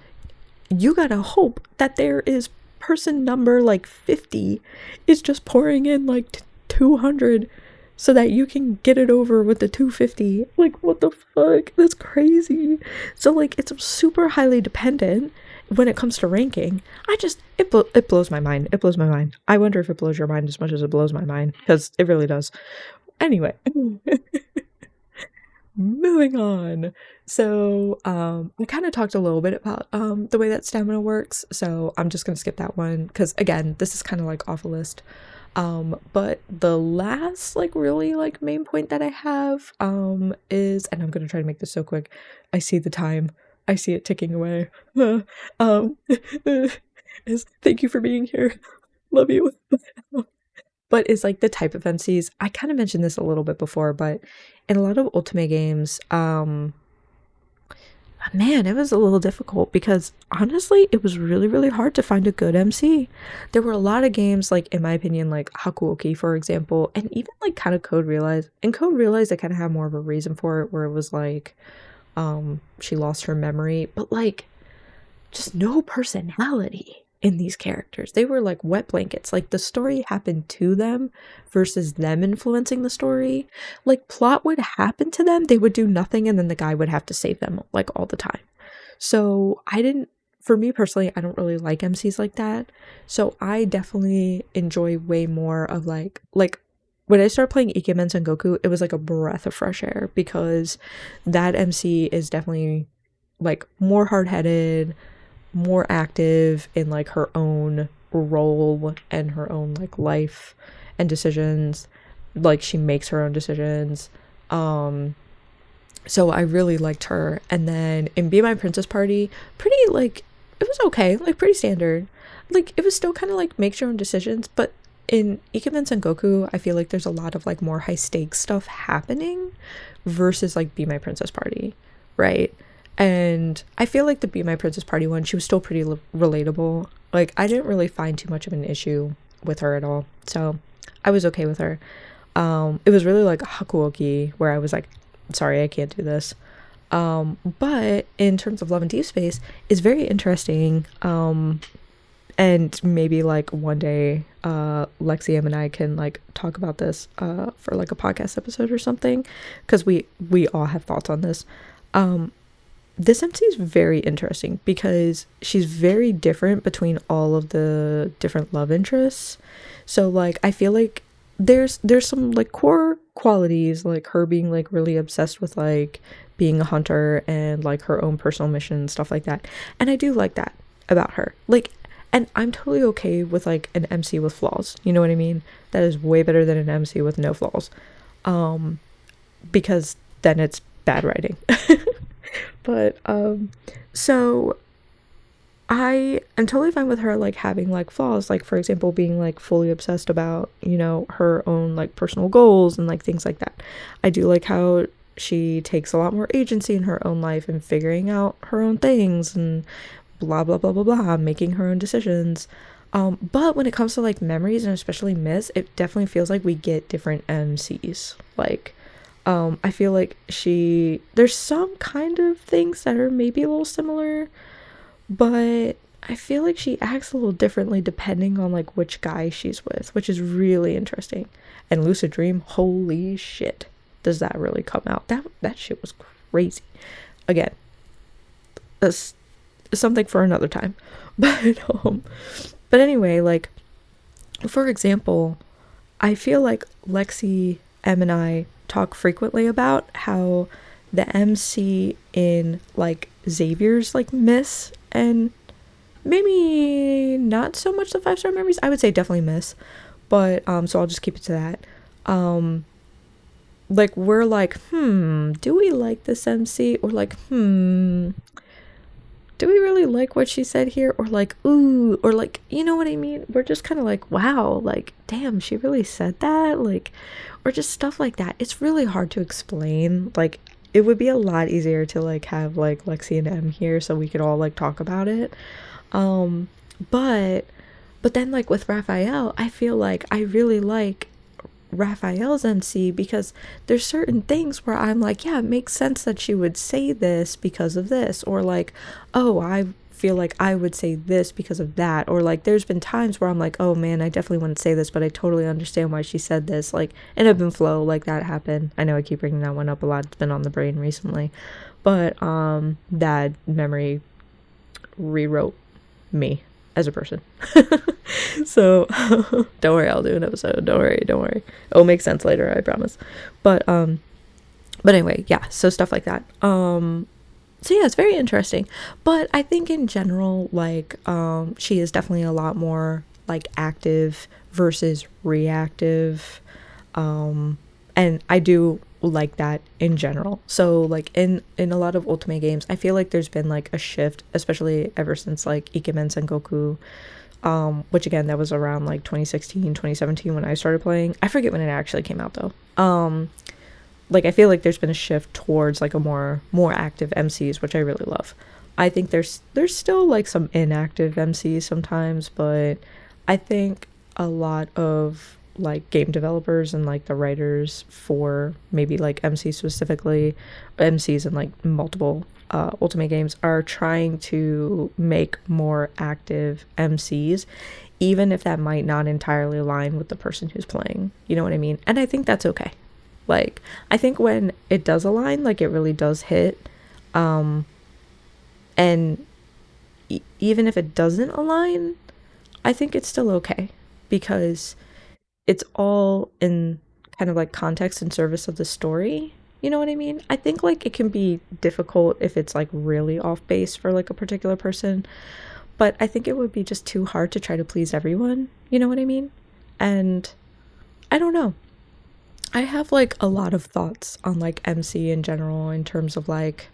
you gotta hope that there is person number like 50 is just pouring in like 200, so that you can get it over with the 250. Like, what the fuck? That's crazy. So like, it's super highly dependent when it comes to ranking. It blows my mind. It blows my mind. I wonder if it blows your mind as much as it blows my mind, because it really does. Anyway. Moving on. So I kind of talked a little bit about the way that stamina works, so I'm just gonna skip that one because again, this is kind of like off a list. But the last like really like main point that I have is, and I'm gonna try to make this so quick. I see the time. I see it ticking away. Is thank you for being here. Love you. But it's like the type of MCs. I kind of mentioned this a little bit before, but in a lot of otome games, man, it was a little difficult because honestly, it was really, really hard to find a good MC. There were a lot of games, like in my opinion, like Hakuoki, for example, and even like kind of Code Realize. And Code Realize, I kind of had more of a reason for it, where it was like, she lost her memory, but like, just no personality in these characters. They were like wet blankets. Like the story happened to them versus them influencing the story. Like plot would happen to them, they would do nothing, and then the guy would have to save them like all the time. So for me personally, I don't really like MCs like that. So I definitely enjoy way more of like when I started playing Ikemen Sengoku, it was like a breath of fresh air, because that MC is definitely like more hard-headed, more active in like her own role and her own like life and decisions. Like she makes her own decisions. So I really liked her. And then in Be My Princess Party, pretty like, it was okay, like pretty standard. Like it was still kind of like makes your own decisions, but in Ikemen Sengoku, I feel like there's a lot of like more high stakes stuff happening versus like Be My Princess Party, right? And I feel like the Be My Princess Party one, she was still pretty relatable. Like I didn't really find too much of an issue with her at all, so I was okay with her. It was really like Hakuoki where I was like, sorry, I can't do this. But in terms of Love and Deepspace, it's very interesting. And maybe like one day Lexi and I can like talk about this for like a podcast episode or something, because we all have thoughts on this. This MC is very interesting because she's very different between all of the different love interests. So like I feel like there's some like core qualities, like her being like really obsessed with like being a hunter and like her own personal mission and stuff like that, and I do like that about her. Like, and I'm totally okay with like an MC with flaws, you know what I mean? That is way better than an MC with no flaws, because then it's bad writing. But so I am totally fine with her like having like flaws, like for example being like fully obsessed about, you know, her own like personal goals and like things like that. I do like how she takes a lot more agency in her own life and figuring out her own things and blah blah blah blah blah, making her own decisions. But when it comes to like memories and especially myths, it definitely feels like we get different MCs. Like I feel like there's some kind of things that are maybe a little similar, but I feel like she acts a little differently depending on like which guy she's with, which is really interesting. And Lucid Dream, holy shit, does that really come out? That shit was crazy. Again, that's something for another time. But anyway, like for example, I feel like Lexi, M, and I talk frequently about how the MC in like Xavier's like Miss, and maybe not so much the 5-star memories, I would say definitely Miss, but so I'll just keep it to that. Like we're like, do we like this MC, or like do we really like what she said here, or like ooh, or like, you know what I mean? We're just kind of like, wow, like damn, she really said that, like, or just stuff like that. It's really hard to explain. Like it would be a lot easier to like have like Lexi and M here so we could all like talk about it. But then like with Raphael, I feel like I really like Raphael's MC because there's certain things where I'm like, yeah, it makes sense that she would say this because of this, or like, oh, I feel like I would say this because of that, or like there's been times where I'm like, oh man, I definitely wouldn't say this, but I totally understand why she said this, like in ebb and flow, like that happened. I know I keep bringing that one up a lot, it's been on the brain recently, but that memory rewrote me as a person. So don't worry, I'll do an episode, don't worry, it'll make sense later, I promise. But anyway, yeah, so stuff like that. So yeah, it's very interesting. But I think in general, like, she is definitely a lot more like active versus reactive. And I do like that in general. So like in a lot of otome games, I feel like there's been like a shift, especially ever since like Ikemen Sengoku, which again, that was around like 2016, 2017 when I started playing. I forget when it actually came out though. Like I feel like there's been a shift towards like a more active MCs, which I really love. I think there's still like some inactive MCs sometimes, but I think a lot of like game developers and like the writers for maybe like MCs specifically, MCs in like multiple Ultimate games are trying to make more active MCs, even if that might not entirely align with the person who's playing. You know what I mean? And I think that's okay. Like, I think when it does align, like it really does hit. And even if it doesn't align, I think it's still okay because it's all in kind of like context and service of the story. You know what I mean? I think like it can be difficult if it's like really off base for like a particular person, but I think it would be just too hard to try to please everyone. You know what I mean? And I don't know. I have like a lot of thoughts on like MC in general in terms of like,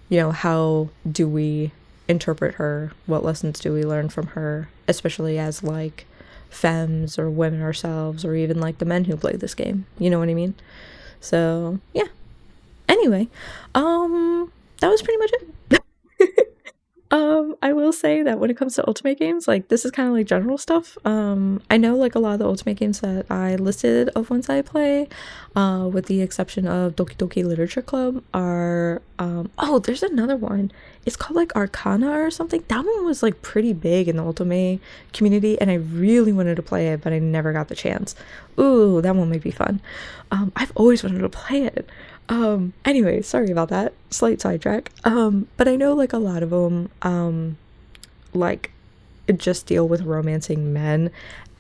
you know, how do we interpret her? What lessons do we learn from her? Especially as like femmes or women ourselves, or even like the men who play this game. You know what I mean? So yeah. Anyway, that was pretty much it. I will say that when it comes to Ultimate games, like this is kind of like general stuff. I know like a lot of the Ultimate games that I listed of ones I play, with the exception of Doki Doki Literature Club, are oh, there's another one. It's called like Arcana or something. That one was like pretty big in the Ultimate community, and I really wanted to play it, but I never got the chance. Ooh, that one might be fun. I've always wanted to play it. Anyway, sorry about that slight sidetrack. But I know like a lot of them like just deal with romancing men,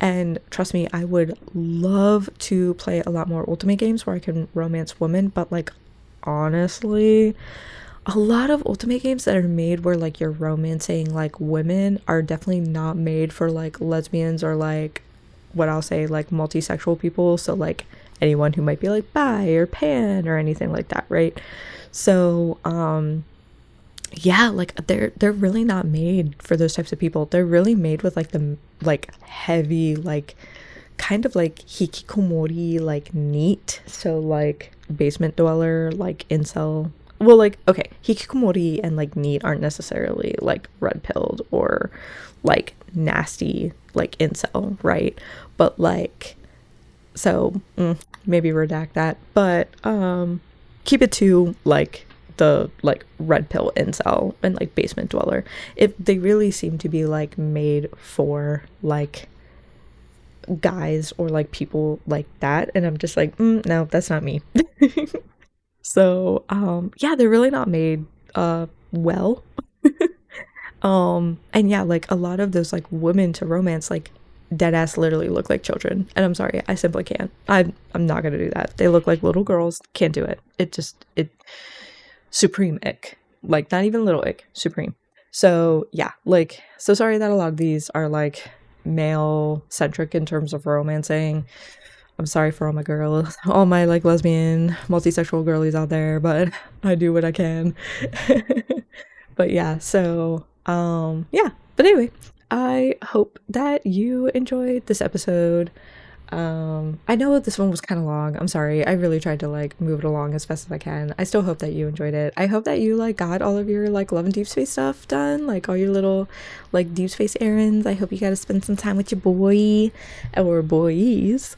and trust me, I would love to play a lot more Ultimate games where I can romance women, but like honestly, a lot of Ultimate games that are made where like you're romancing like women are definitely not made for like lesbians or like what I'll say like multisexual people, so like anyone who might be like bi or pan or anything like that, right? So yeah, like they're really not made for those types of people. They're really made with like the like heavy like kind of like hikikomori like neat, so like basement dweller like incel. Well, like okay, hikikomori and like neat aren't necessarily like red pilled or like nasty like incel, right? But like so maybe redact that, but keep it to like the like red pill incel and like basement dweller. If they really seem to be like made for like guys or like people like that, and I'm just like no, that's not me. So yeah, they're really not made well. And yeah, like a lot of those like women to romance like dead ass literally look like children, and I'm sorry, I simply can't. I'm not gonna do that. They look like little girls. Can't do it. It supreme ick. Like not even little ick, supreme. So yeah, like so sorry that a lot of these are like male centric in terms of romancing. I'm sorry for all my girls, all my like lesbian multisexual girlies out there, but I do what I can. But yeah, so yeah, but anyway, I hope that you enjoyed this episode. I know this one was kind of long. I'm sorry. I really tried to like move it along as fast as I can. I still hope that you enjoyed it. I hope that you like got all of your like Love and Deep Space stuff done, like all your little like Deep Space errands. I hope you got to spend some time with your boy or boys.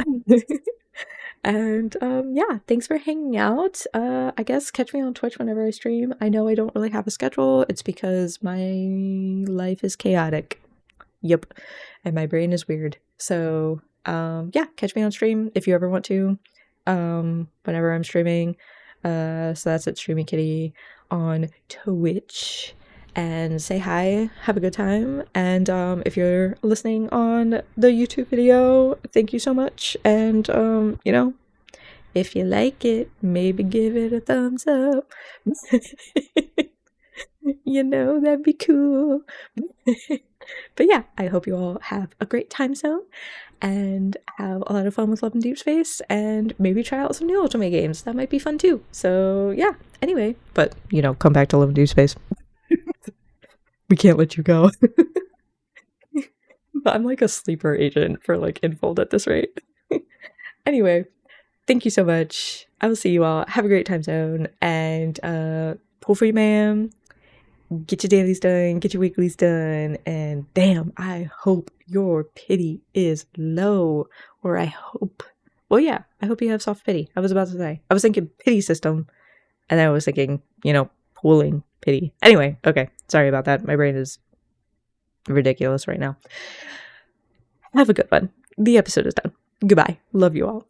And yeah, thanks for hanging out. I guess catch me on Twitch whenever I stream. I know I don't really have a schedule. It's because my life is chaotic. Yep. And my brain is weird. So yeah, catch me on stream if you ever want to. Whenever I'm streaming. So that's at streamikitti on Twitch. And say hi, have a good time. And if you're listening on the YouTube video, thank you so much. And you know, if you like it, maybe give it a thumbs up. You know, that'd be cool. But yeah, I hope you all have a great time zone and have a lot of fun with Love and Deepspace, and maybe try out some new otome games. That might be fun too. So yeah, anyway, but you know, come back to Love and Deepspace. We can't let you go. I'm like a sleeper agent for like Infold at this rate. Anyway, thank you so much. I will see you all. Have a great time zone, and pull for your man. Get your dailies done, get your weeklies done, and damn, I hope your pity is low. Or I hope, well, yeah, I hope you have soft pity. I was about to say, I was thinking pity system, and then I was thinking, you know, pooling pity. Anyway, okay, sorry about that. My brain is ridiculous right now. Have a good one. The episode is done. Goodbye. Love you all.